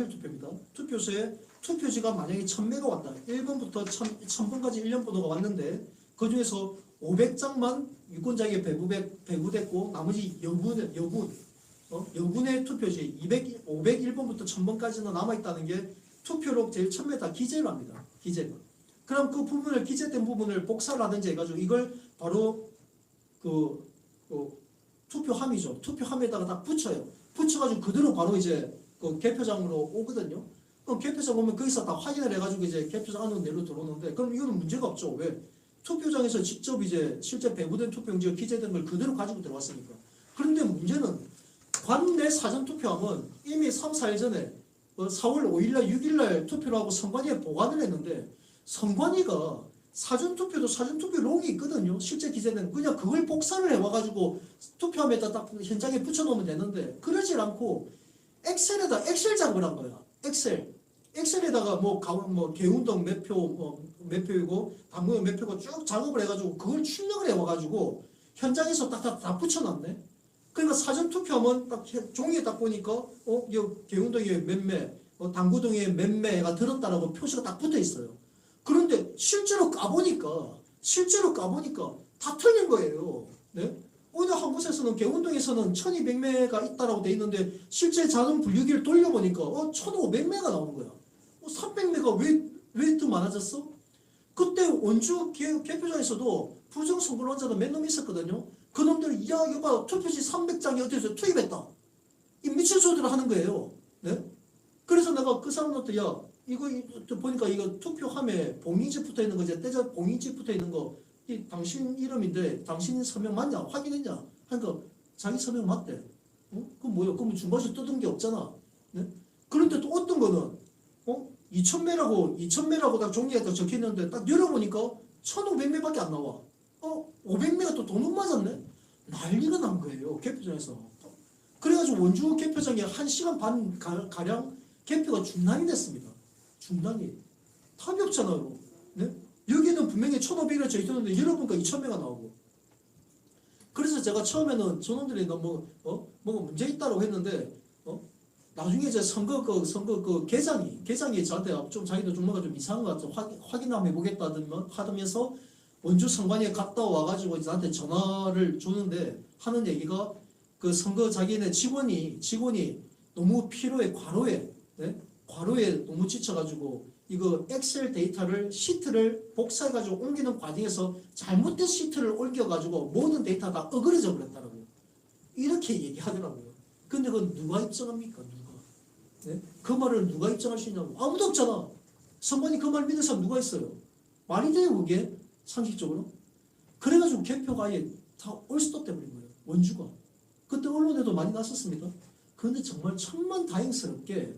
S1: 투표입니다. 투표소에 투표지가 만약에 1000매가 왔다. 1번부터 1000번까지 1년 번호가 왔는데 그 중에서 500장만 유권자에게 배부됐고 나머지 여분의 투표지 501번부터 1000번까지는 남아있다는 게 투표록 제일 처음에 다 기재를 합니다. 기재가. 그럼 그 부분을 기재된 부분을 복사를 하든지 해가지고 이걸 바로 그 투표함이죠. 투표함에다가 딱 붙여요. 붙여가지고 그대로 바로 이제 그 개표장으로 오거든요. 그럼 개표장 오면 거기서 다 확인을 해가지고 이제 개표장 안으로 내려 들어오는데 그럼 이거는 문제가 없죠. 왜? 투표장에서 직접 이제 실제 배부된 투표용지가 기재된 걸 그대로 가지고 들어왔으니까. 그런데 문제는 관내 사전투표함은 이미 3, 4일 전에 4월 5일날 6일날 투표를 하고 선관위에 보관을 했는데 선관위가 사전투표도 사전투표록이 있거든요. 실제 기재된 그냥 그걸 복사를 해와가지고 투표함에다 딱 현장에 붙여놓으면 되는데 그러질 않고 엑셀 작업을 한 거야. 엑셀에다가 개운동 매표이고 당구역 매표고 쭉 작업을 해가지고 그걸 출력을 해와가지고 현장에서 다 붙여놨네. 그러니까 사전투표하면 딱 종이에 딱 보니까 개운동에 몇 매, 당구동에 몇 매가 들었다라고 표시가 딱 붙어 있어요. 그런데 실제로 까보니까 다 틀린 거예요. 네? 어느 한 곳에서는 개운동에서는 1200매가 있다라고 돼 있는데 실제 자동 분류기를 돌려보니까 1500매가 나오는 거야. 300매가 왜 더 많아졌어? 그때 원주 개표장에서도 부정선거론자도 몇 놈 있었거든요. 그놈들이 이거 투표지 300장이 어디서 투입했다. 이 미친 소리를 하는 거예요. 네? 그래서 내가 그 사람한테 이거 보니까 이거 투표함에 봉인지 붙어 있는 거지. 떼자 봉인지 붙어 있는 거. 이 당신 이름인데 당신 서명 맞냐? 확인했냐? 하니까 자기 서명 맞대. 그럼 뭐야? 그럼 중간에서 뜯은 게 없잖아. 네? 그런데 또 어떤 거는 2000매라고 딱 종이에 딱 적혀 있는데 딱 열어보니까 1500매밖에 안 나와. 500매가 또 돈 못 맞았네? 난리가 난 거예요. 개표장에서. 그래가지고 원주 개표장에 1시간 반 가량 개표가 중단이 됐습니다. 중단이. 답이 없잖아요. 네? 여기는 분명히 1500이 져 있었는데 열어보니까 2000매가 나오고. 그래서 제가 처음에는 저놈들이 너무 뭐가 문제 있다고 했는데 나중에 이제 선거 계장이 저한테 좀 자기도 좀 뭔가 좀 이상한 것 같아 확인 한번 해보겠다 하면서 원주 선관위에 갔다 와가지고 저한테 전화를 주는데 하는 얘기가 그 선거 자기네 직원이 너무 피로해 과로에 너무 지쳐가지고 이거 엑셀 시트를 복사해가지고 옮기는 과정에서 잘못된 시트를 옮겨가지고 모든 데이터 다 어그러져 버렸다라고요. 이렇게 얘기하더라고요. 근데 그건 누가 입증합니까? 누가? 네? 그 말을 누가 입증할 수 있냐고. 아무도 없잖아. 선관위 그 말 믿는 사람 누가 있어요? 말이 돼요 그게? 상식적으로? 그래가지고 개표가 아예 다 올스톱 돼버린 거예요. 원주가. 그때 언론에도 많이 났었습니다. 그런데 정말 천만다행스럽게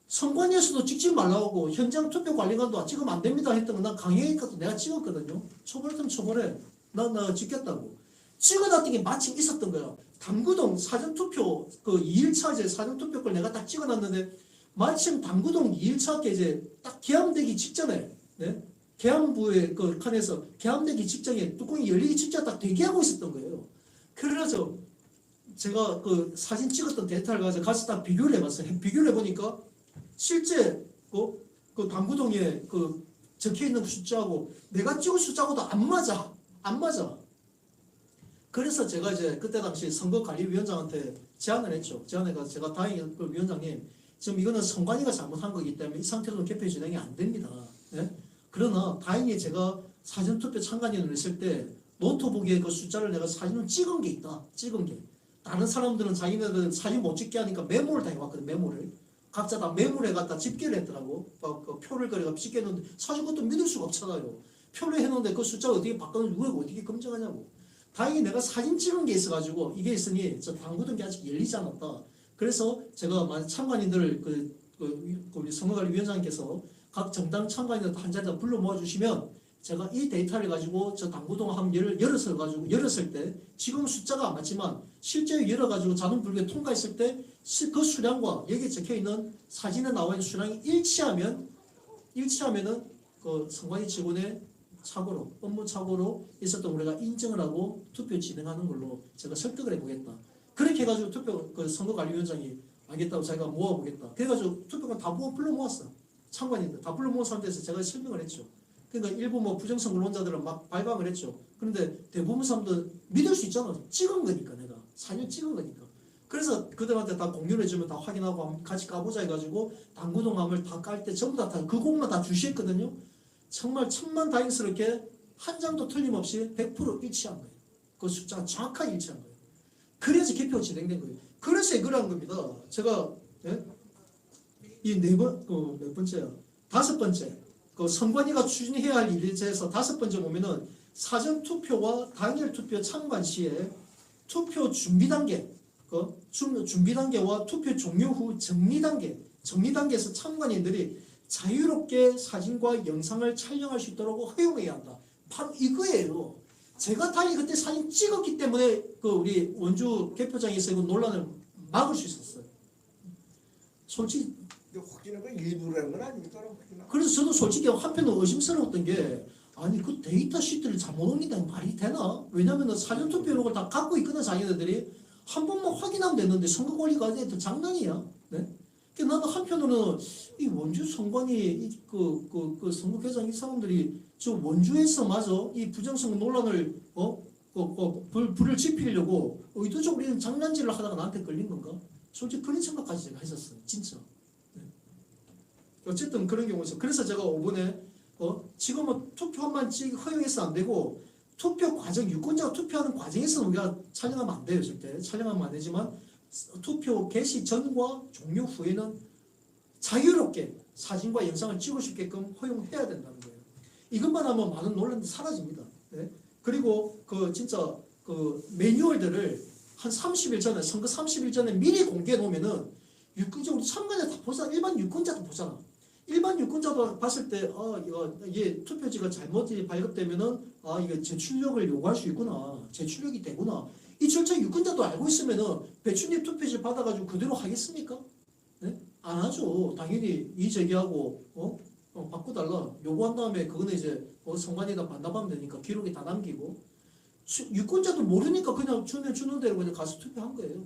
S1: 선관위에서도 찍지 말라고 현장 투표 관리관도 찍으면 안 됩니다 했던 건 난 강행이니까 내가 찍었거든요. 처벌했으면 처벌해. 나 찍겠다고. 찍어놨던 게 마침 있었던 거야. 당구동 사전투표 그 2일차 이제 사전투표 걸 내가 딱 찍어놨는데 마침 당구동 2일차 게 이제 딱 개함되기 직전에 네? 개함부의 그 칸에서 개함되기 직전에 뚜껑이 열리기 직전에 딱 대기하고 있었던 거예요. 그래서 제가 그 사진 찍었던 데이터를 가서 딱 비교를 해봤어요. 비교를 해보니까 실제 그 당구동에 그 적혀 있는 숫자하고 내가 찍은 숫자하고도 안 맞아. 안 맞아. 그래서 제가 이제 그때 당시 선거관리위원장한테 제안을 했죠. 제안해가지고 제가 다행히 그 위원장님 지금 이거는 선관위가 잘못한 거기 때문에 이 상태로는 개표 진행이 안 됩니다. 네? 그러나 다행히 제가 사전투표 참관인을 했을 때 노트북에 그 숫자를 내가 사진을 찍은 게 있다. 찍은 게. 다른 사람들은 자기네들 사진 못 찍게 하니까 메모를 다 해왔거든. 메모를. 각자 다 메모를 갖다 집계를 했더라고. 그 표를 그래가 집계했는데 사실 그것도 믿을 수가 없잖아요. 표를 해놓는데 그 숫자 어떻게 바꾸는지 누가 어떻게 검증하냐고. 다행히 내가 사진 찍은 게 있어가지고 이게 있으니 저 당구던 게 아직 열리지 않았다. 그래서 제가 참관인들을 우리 선거관리위원장님께서 각 정당 참관인들 한 자리에 불러 모아주시면 제가 이 데이터를 가지고 저 당구동 한 열었을 때 지금 숫자가 안 맞지만 실제 열어가지고 자동 불교에 통과했을 때 그 수량과 여기에 적혀 있는 사진에 나와 있는 수량이 일치하면은 그 선관위 직원의 착오로 업무 착오로 있었던 우리가 인정을 하고 투표 진행하는 걸로 제가 설득을 해보겠다. 그렇게 해가지고 투표 그 선거관리위원장이 알겠다고 자기가 모아보겠다. 그래가지고 투표관 다 불러 모았어. 참관인들 다 불러 모은 상태에서 제가 설명을 했죠. 그러니까 일부 뭐 부정선거론자들은 막 발광을 했죠. 그런데 대부분 사람들 믿을 수 있잖아. 찍은 거니까 내가 사진 찍은 거니까. 그래서 그들한테 다 공유를 해주면 다 확인하고 같이 까보자 해가지고 당구동함을 다 깔 때 전부 다 그 곡만 다 주시했거든요. 정말 천만다행스럽게 한 장도 틀림없이 100% 일치한 거예요. 그 숫자가 정확하게 일치한 거예요. 그래서 개표가 진행된 거예요. 그래서 이걸 한 겁니다. 제가 이 몇 번째야? 다섯 번째. 그 선관위가 추진해야 할 일에서 다섯 번째 보면은 사전 투표와 당일 투표 참관 시에 투표 준비 단계, 준비 단계와 투표 종료 후 정리 단계에서 참관인들이 자유롭게 사진과 영상을 촬영할 수 있도록 허용해야 한다. 바로 이거예요. 제가 다행히 그때 사진 찍었기 때문에 그 우리 원주 개표장에서 그 논란을 막을 수 있었어요. 솔직히.
S2: 확진한 건 일부라는 건 아닙니까?
S1: 그래서 저도 솔직히 한편으로 의심스러웠던 게 아니 그 데이터 시트를 잘못 옮긴다는 말이 되나? 왜냐하면 사전투표 이런 걸 다 갖고 있거든 자기네들이. 한 번만 확인하면 되는데 선거관리가 더 장난이야. 네? 나도 한편으로는 이 원주 선관위 그 선거개장 이 사람들이 저 원주에서 마저 이 부정선거 논란을 불을 지피려고 의도적으로 이런 장난질을 하다가 나한테 걸린 건가? 솔직히 그런 생각까지 제가 했었어요. 진짜. 네. 어쨌든 그런 경우에서 그래서 제가 5번에 지금은 투표만 허용해서 안 되고 투표 과정 유권자가 투표하는 과정에서 우리가 촬영하면 안 돼요. 절대 촬영하면 안 되지만 투표 개시 전과 종료 후에는 자유롭게 사진과 영상을 찍을 수 있게끔 허용해야 된다는 거예요. 이것만 하면 많은 논란이 사라집니다. 네? 그리고 진짜 매뉴얼들을 한 30일 전에 선거 30일 전에 미리 공개해 놓으면은 유권자 참가자 다 보잖아. 일반 유권자도 보잖아. 일반 유권자도 봤을 때 이게 투표지가 잘못 발급되면은 이게 재출력을 요구할 수 있구나. 재출력이 되구나. 이 절차 유권자도 알고 있으면은 배춘입 투표지 받아가지고 그대로 하겠습니까? 네? 안 하죠. 당연히 이의제기하고 바꿔달라 요구한 다음에 그거는 이제 선관위에다 반납하면 되니까 기록이 다 남기고 유권자도 모르니까 그냥 주는 대로 그냥 가서 투표한 거예요.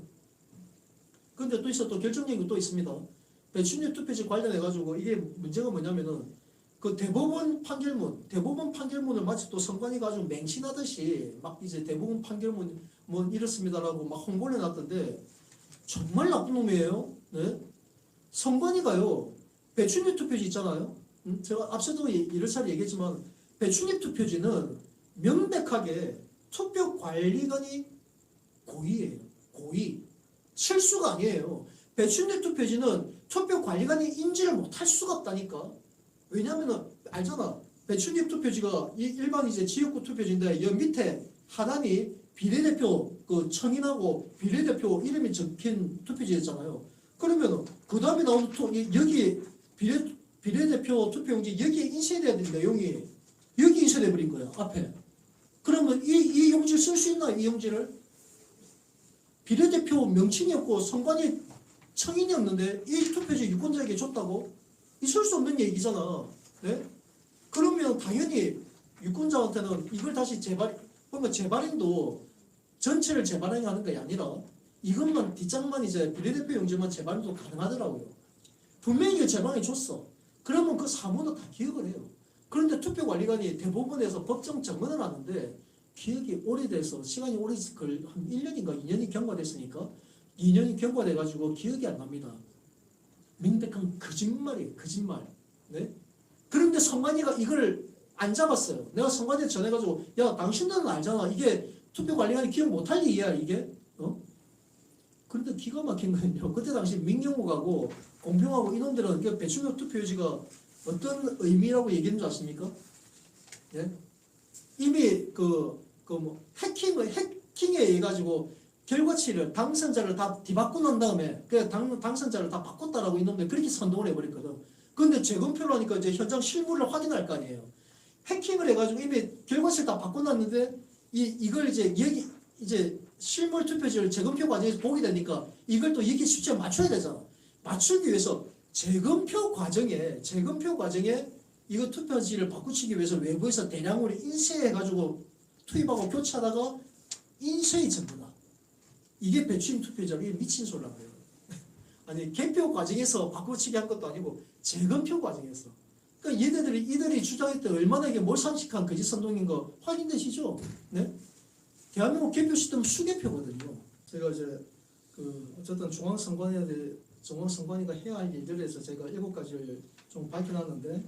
S1: 근데 또 결정적인 게 또 있습니다. 배춘입 투표지 관련해가지고 이게 문제가 뭐냐면은 그 대법원 판결문을 마치 또 선관위 가지고 맹신하듯이 막 이제 대법원 판결문 뭐 이렇습니다라고 막 홍보를 해놨던데 정말 나쁜 놈이에요. 네? 선관위가요 배춘입 투표지 있잖아요. 제가 앞서도 여러 차례 얘기했지만 배춘입 투표지는 명백하게 투표관리관이 고의예요. 고의. 실수가 아니에요. 배춘입 투표지는 투표관리관이 인지를 못할 수가 없다니까. 왜냐면은 알잖아. 배출입 투표지가 일반 이제 지역구 투표지인데 여 밑에 하단이 비례대표 그 청인하고 비례대표 이름이 적힌 투표지였잖아요. 그러면 그 다음에 나오는 여기 비례대표 투표용지 여기에 인쇄돼야 될 내용이 여기 인쇄돼 버린 거야 앞에. 그러면 이 용지 쓸 수 있나 이 용지를? 비례대표 명칭이 없고 선관위 청인이 없는데 이 투표지 유권자에게 줬다고? 있을 수 없는 얘기잖아. 네? 그러면 당연히 유권자한테는 이걸 다시 그러면 재발행도 전체를 재발행하는 게 아니라 이것만 뒷장만 이제 비례대표 용지만 재발행도 가능하더라고요. 분명히 이거 재발행해 줬어. 그러면 그 사무는 다 기억을 해요. 그런데 투표관리관이 대법원에서 법정 증언을 하는데 기억이 오래돼서 시간이 오래 한 1년인가 2년이 경과됐으니까 2년이 경과돼가지고 기억이 안 납니다. 명백한 거짓말이에요. 거짓말. 네? 그런데 선관위가 이걸 안 잡았어요. 내가 선관위에 전해가지고 야 당신들은 알잖아. 이게 투표관리관이 기억 못할 일이야 이게. 그런데 기가 막힌 거는요. 그때 당시 민경욱하고 공평하고 이놈들은 그 배출력 투표지가 어떤 의미라고 얘기했는 줄 아십니까? 예? 이미 해킹에 의해 가지고 결과치를 당선자를 다 뒤바꿔 놓은 다음에 그 당선자를 다 바꿨다라고 이놈들 그렇게 선동을 해버렸거든. 그런데 재검표를 하니까 이제 현장 실물을 확인할 거 아니에요. 해킹을 해가지고 이미 결과치를 다 바꿔놨는데 이걸 이제 실물 투표지를 재검표 과정에서 보게 되니까 이걸 또 여기 숫자에 맞춰야 되잖아. 맞추기 위해서 재검표 과정에 이거 투표지를 바꾸치기 위해서 외부에서 대량으로 인쇄해가지고 투입하고 교체하다가 인쇄의 전부다. 이게 배추임 투표자로 이게 미친 소리라고 해요. 아니 개표 과정에서 바꾸치기 한 것도 아니고 재검표 과정에서. 그러니까 이들이 주장했던 얼마나 이게 몰상식한 거짓 선동인 거 확인되시죠? 네? 대한민국 개표 시스템은 수개표거든요. 제가 이제 어쨌든 중앙선관위가 해야 할 일들에 대해서 제가 7가지를 좀 밝혀놨는데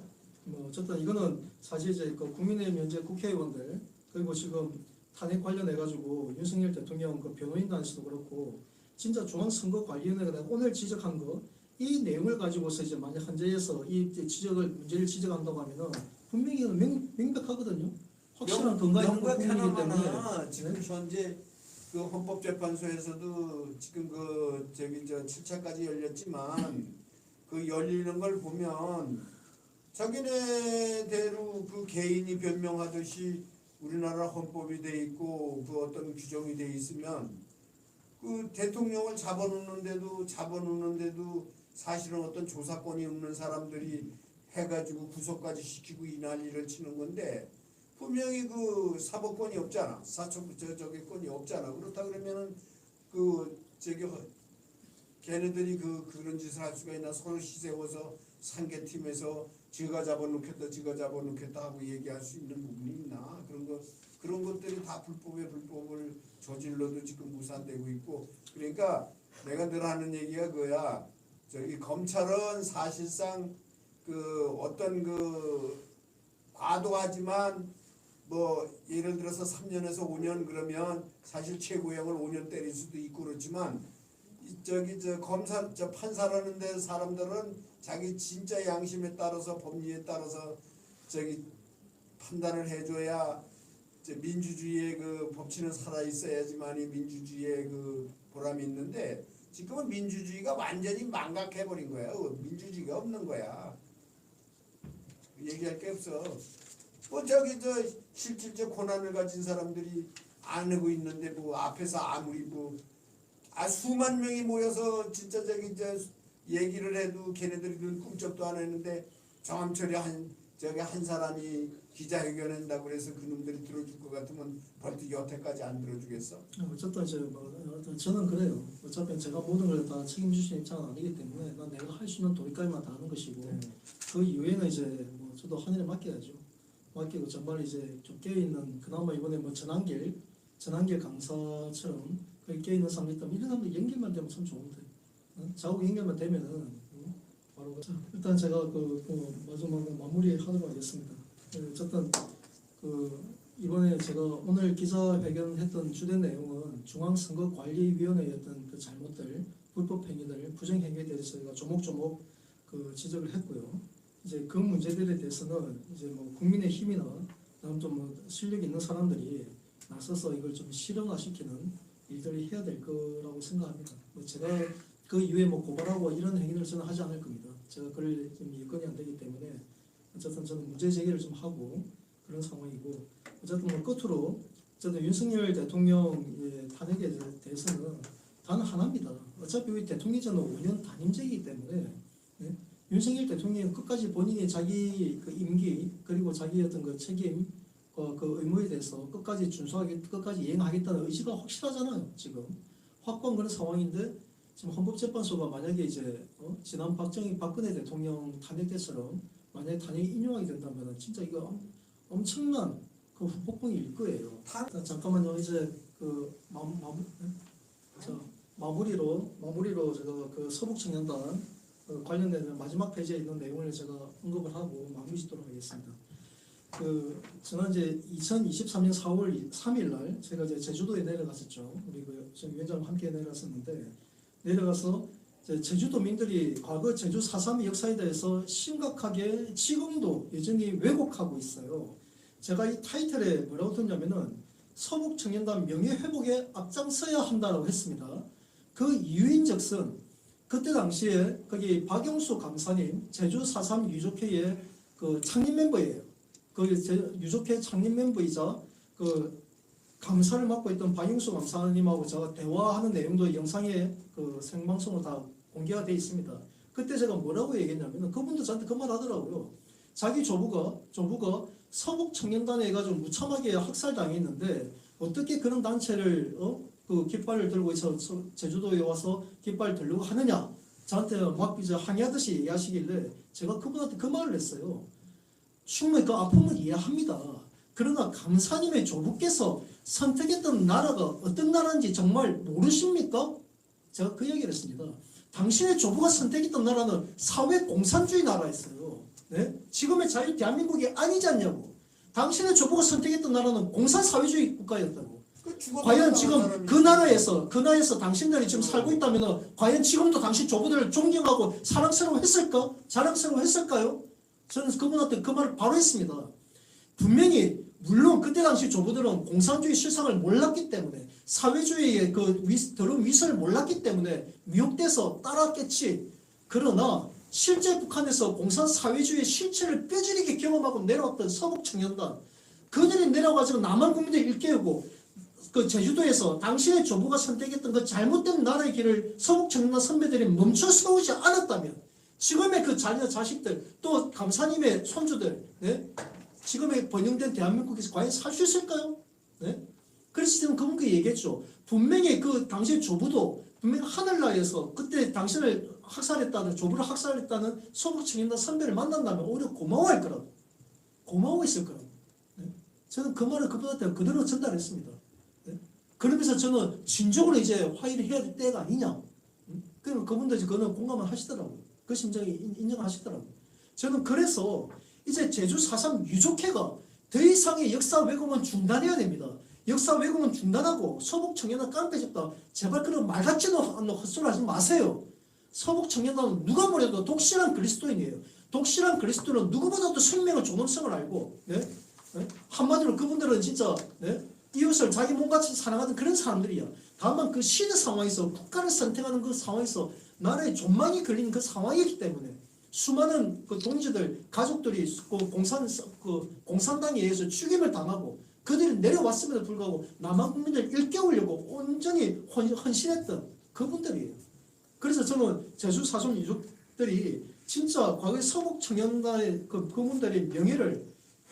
S1: 어쨌든 이거는 사실 이제 국민의힘 현재 국회의원들 그리고 지금 탄핵 관련해가지고 윤석열 대통령 변호인단에서도 그렇고 진짜 중앙선거관리위원회가 오늘 지적한 거 이 내용을 가지고서 이제 만약 헌재에서 문제를 지적한다고 하면은 분명히 이건 명백하거든요. 확실한 근거 있는 부분이기 때문에
S2: 지금 현재 그 헌법재판소에서도 지금 7차까지 열렸지만 그 열리는 걸 보면 자기네대로 그 개인이 변명하듯이 우리나라 헌법이 돼 있고 그 어떤 규정이 돼 있으면 그 대통령을 잡아놓는데도 사실은 어떤 조사권이 없는 사람들이 해가지고 구속까지 시키고 이 난리를 치는 건데 분명히 그 사법권이 없잖아. 사법권이 없잖아. 그렇다 그러면은 걔네들이 그런 짓을 할 수가 있나. 서로 시세워서 상계팀에서 지가 잡아놓겠다 하고 얘기할 수 있는 부분이 있나. 그런 것들이 다 불법을 저질러도 지금 무산되고 있고. 그러니까 내가 늘 하는 얘기가 그거야. 저기 검찰은 사실상 어떤 과도하지만 예를 들어서 3년에서 5년 그러면 사실 최고형을 5년 때릴 수도 있고 그렇지만 판사라는 데 사람들은 자기 진짜 양심에 따라서 법리에 따라서 판단을 해줘야 민주주의의 법치는 살아 있어야지만이 민주주의의 보람이 있는데 지금은 민주주의가 완전히 망각해버린 거야. 민주주의가 없는 거야. 얘기할 게 없어. 실질적 권한을 가진 사람들이 안 하고 있는데 앞에서 아무리 수만 명이 모여서 진짜 얘기를 해도 걔네들이 꿈쩍도 안 했는데 정함철이 한 사람이 기자회견한다고 그래서 그놈들이 들어줄 것 같으면 벌써 여태까지 안 들어주겠어?
S1: 어쨌든 저는 그래요. 어차피 제가 모든 걸 다 책임질 수 있는 입장은 아니기 때문에 내가 할 수 있는 도리까지만 다 하는 것이고 그 이후에는 이제 저도 하늘에 맡겨야죠. 맡기고 정말 이제 좀 깨어있는 그나마 이번에 전환길 강사처럼 거기 깨어있는 사람이 있다면 이런 사람들 연결만 되면 참 좋은데 자국 연결만 되면은 바로 일단 제가 마지막으로 마무리하도록 하겠습니다. 어쨌든 이번에 제가 오늘 기자회견했던 주된 내용은 중앙선거관리위원회의 어떤 잘못들, 불법 행위들, 부정 행위에 대해서 저희가 조목조목 지적을 했고요. 이제 그 문제들에 대해서는 이제 뭐 국민의 힘이나 좀뭐 실력 있는 사람들이 나서서 이걸 좀 실현화시키는 일들을 해야 될 거라고 생각합니다. 뭐 제가 그 이후에 뭐 고발하고 이런 행위를 저는 하지 않을 겁니다. 제가 그럴 좀 여건이 안 되기 때문에 어쨌든 저는 문제 제기를 좀 하고 그런 상황이고, 어쨌든 뭐 끝으로 저는 윤석열 대통령의 탄핵에 대해서는 단 하나입니다. 어차피 우리 대통령제는 5년 단임제이기 때문에 네? 윤석열 대통령이 끝까지 본인이 자기 그 임기 그리고 자기 어떤 그 책임 그 의무에 대해서 끝까지 준수하게 끝까지 이행하겠다는 의지가 확실하잖아요. 지금 확고한 그런 상황인데 지금 헌법재판소가 만약에 이제 지난 박근혜 대통령 탄핵 때처럼 만약에 탄핵이 인용하게 된다면 진짜 이거 엄청난 그 후폭풍이 일 거예요. 잠깐만요. 이제 그 마무리로 제가 그 서북청년단 관련된 마지막 페이지에 있는 내용을 제가 언급을 하고 마무리 짓도록 하겠습니다. 그 지난 이제 2023년 4월 3일 날 제가 이제 제주도에 내려갔었죠. 우리 그 위원장과 함께 내려갔었는데 내려가서 이제 제주도민들이 과거 제주 4.3 역사에 대해서 심각하게 지금도 여전히 왜곡하고 있어요. 제가 이 타이틀에 뭐라고 뒀냐면은 서북청년단 명예회복에 앞장서야 한다고 했습니다. 그 이유인즉슨 그때 당시에 거기 박영수 강사님 제주 4.3 유족회의 그 창립 멤버예요. 그 유족회 창립 멤버이자 그 감사를 맡고 있던 박영수 강사님하고 제가 대화하는 내용도 영상에 그 생방송으로 다 공개가 되어 있습니다. 그때 제가 뭐라고 얘기했냐면 그분도 저한테 그 말 하더라고요. 자기 조부가 서북청년단에 해가지고 무참하게 학살당했는데 어떻게 그런 단체를 그 깃발을 들고 있어 제주도에 와서 깃발 들고 하느냐 저한테 막 이제 항의하듯이 얘기하시길래 제가 그분한테 그 말을 했어요. 충분히 그 아픔을 이해합니다. 그러나 강사님의 조부께서 선택했던 나라가 어떤 나라인지 정말 모르십니까? 제가 그 얘기를 했습니다. 당신의 조부가 선택했던 나라는 사회공산주의 나라였어요. 네? 지금의 자유 대한민국이 아니지 않냐고. 당신의 조부가 선택했던 나라는 공산사회주의 국가였다고. 과연 지금 그 나라에서 당신들이 지금 살고 있다면 과연 지금도 당신 조부들을 존경하고 사랑스러워했을까? 자랑스러워했을까요? 저는 그분한테 그 말을 바로 했습니다. 분명히 물론 그때 당시 조부들은 공산주의 실상을 몰랐기 때문에 사회주의의 그 더러운 위선을 몰랐기 때문에 미혹돼서 따랐겠지. 그러나 실제 북한에서 공산사회주의의 실체를 뼈저리게 경험하고 내려왔던 서북청년단 그들이 내려가지고 남한 국민들 일깨우고 그 제주도에서 당신의 조부가 선택했던 그 잘못된 나라의 길을 서북청년단 선배들이 멈춰 세우지 않았다면 지금의 그 자녀 자식들 또 감사님의 손주들 네? 지금의 번영된 대한민국에서 과연 살 수 있을까요? 네? 그래서 저는 그분께 얘기했죠. 분명히 그 당시의 조부도 분명히 하늘나라에서 그때 당신을 학살했다는 조부를 학살했다는 서북청년단 선배를 만난다면 오히려 고마워할 거라고 고마워했을 거라고 네? 저는 그 말을 그분한테 그대로 전달했습니다. 네? 그러면서 저는 진정으로 이제 화해를 해야 될 때가 아니냐. 그러면 그분들이 그거는 공감을 하시더라고요. 그 심정이 인정하시더라고요. 저는 그래서 이제 제주 4.3 유족회가 더 이상의 역사 왜곡은 중단해야 됩니다. 역사 왜곡은 중단하고 서북청년단 깡패 잡다 제발 그런 말 같지도 않은 헛소리 하지 마세요. 서북청년단은 누가 뭐래도 독실한 그리스도인이에요. 독실한 그리스도는 누구보다도 생명을 존엄성을 알고 네? 네? 한마디로 그분들은 진짜 네? 이웃을 자기 몸같이 사랑하는 그런 사람들이야. 다만 그 시대 상황에서 국가를 선택하는 그 상황에서 나라에 존망이 걸리는 그 상황이기 때문에 수많은 그 동지들 가족들이 그 공산당에 의해서 죽임을 당하고 그들이 내려왔음에도 불구하고 남한 국민들 일깨우려고 온전히 헌신했던 그분들이에요. 그래서 저는 제주 4.3 유족들이 진짜 과거의 서북청년단의 그분들의 명예를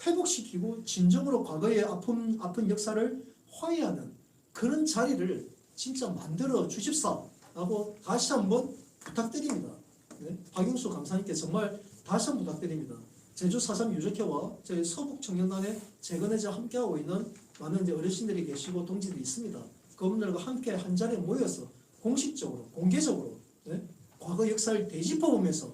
S1: 회복시키고 진정으로 과거의 아픈 역사를 화해하는 그런 자리를 진짜 만들어 주십사라고 다시 한번 부탁드립니다. 네? 박영수 강사님께 정말 다시 한번 부탁드립니다. 제주 4.3 유족회와 저희 서북청년단의 재건에 함께하고 있는 많은 이제 어르신들이 계시고 동지들이 있습니다. 그분들과 함께 한 자리에 모여서 공식적으로 공개적으로 네? 과거 역사를 되짚어보면서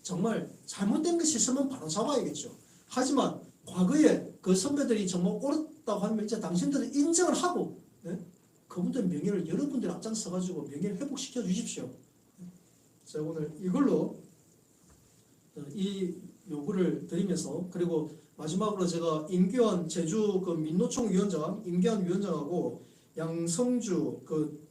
S1: 정말 잘못된 것이 있으면 바로 잡아야겠죠. 하지만 과거에 그 선배들이 정말 옳았다고 하면 이제 당신들은 인정을 하고 네? 그분들 명예를 여러분들 앞장서가지고 명예를 회복시켜 주십시오. 제가 오늘 이걸로 이 요구를 드리면서, 그리고 마지막으로 제가 임기환 제주 그 민노총 위원장, 임기환 위원장하고 양성주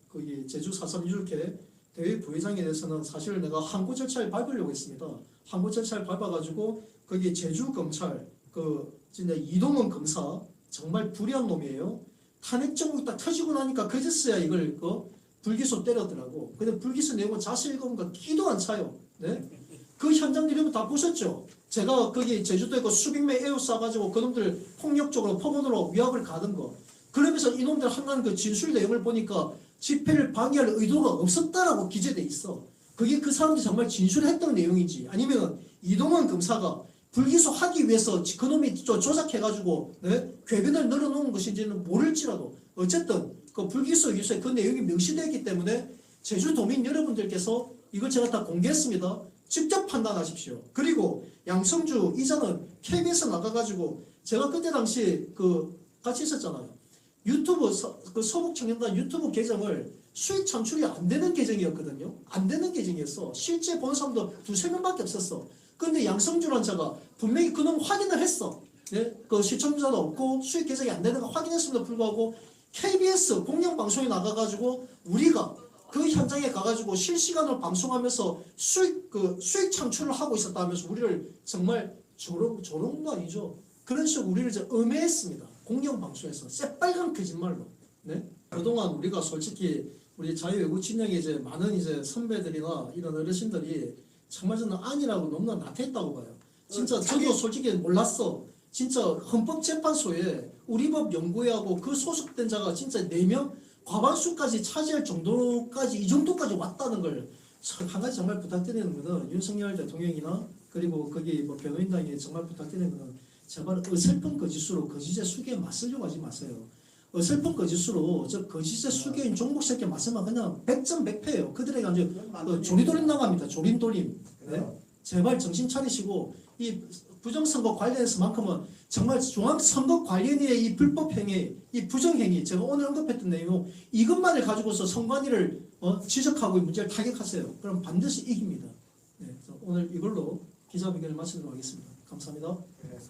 S1: 거기 제주 4.3 유족회 대회 부회장에 대해서는 사실 내가 항고 절차를 밟으려고 했습니다. 항고 절차를 밟아가지고 거기 제주 검찰 진짜 이동원 검사 정말 불의한 놈이에요. 탄핵 정국 딱 터지고 나니까 그제서야 이걸 불기소 때렸더라고. 근데 불기소 내용은 자세히 읽어보니까 기도 안 차요. 네? 그 현장 이름은 다 보셨죠? 제가 거기 제주도에 수백 명 에워싸가지고 그놈들 폭력적으로 폭언으로 위압을 가는 거. 그러면서 이놈들 한간 진술 내용을 보니까 집회를 방해할 의도가 없었다라고 기재돼 있어. 그게 그 사람들이 정말 진술했던 내용인지, 아니면 이동환 검사가 불기소하기 위해서 그놈이 조작해가지고 궤변을 늘어놓은 것인지는 모를지라도 어쨌든 그 불기소 기소에 그 내용이 명시되어 있기 때문에 제주도민 여러분들께서 이걸 제가 다 공개했습니다. 직접 판단하십시오. 그리고 양성주 이자는 KBS 나가가지고 제가 그때 당시 같이 있었잖아요. 유튜브 서북청년단 유튜브 계정을 수익 창출이 안 되는 계정이었거든요. 안 되는 계정이었어. 실제 본 사람도 2-3명밖에 없었어. 근데 양성주란 자가 분명히 그놈 확인을 했어. 네? 그 시청자도 없고 수익 계정이 안 되는 거 확인했음에도 불구하고 KBS 공영방송에 나가가지고 우리가 그 현장에 가가지고 실시간으로 방송하면서 수익 창출을 하고 있었다면서 우리를 정말 조롱도 아니죠. 그런 식으로 우리를 이제 음해했습니다. 공영방송에서 새빨간 거짓말로. 네? 그동안 우리가 솔직히 우리 자유외국 진영의 이제 많은 이제 선배들이나 이런 어르신들이 정말 저는 아니라고 너무나 나태했다고 봐요. 진짜 저도 솔직히 몰랐어. 진짜 헌법재판소에 우리 법 연구회하고 그 소속된 자가 진짜 4명 과반수까지 차지할 정도까지 이 정도까지 왔다는 걸 한 가지 정말 부탁드리는 거는 윤석열 대통령이나 그리고 거기 변호인단에 정말 부탁드리는 거는 제발 어설픈 거짓으로 거짓의 수개에 맞서려고 하지 마세요. 어설픈 거짓으로 저 거짓의 수개인 종북새끼 맞으면 그냥 100점 100패예요. 그들에게 아주 조리돌림 나갑니다. 조림돌림. 네? 제발 정신 차리시고 이 부정선거 관련해서만큼은 정말 중앙선거관리위의 이 불법 행위, 이 부정행위, 제가 오늘 언급했던 내용 이것만을 가지고서 선관위를 지적하고 문제를 타격하세요. 그럼 반드시 이깁니다. 네, 그래서 오늘 이걸로 기자회견을 마치도록 하겠습니다. 감사합니다.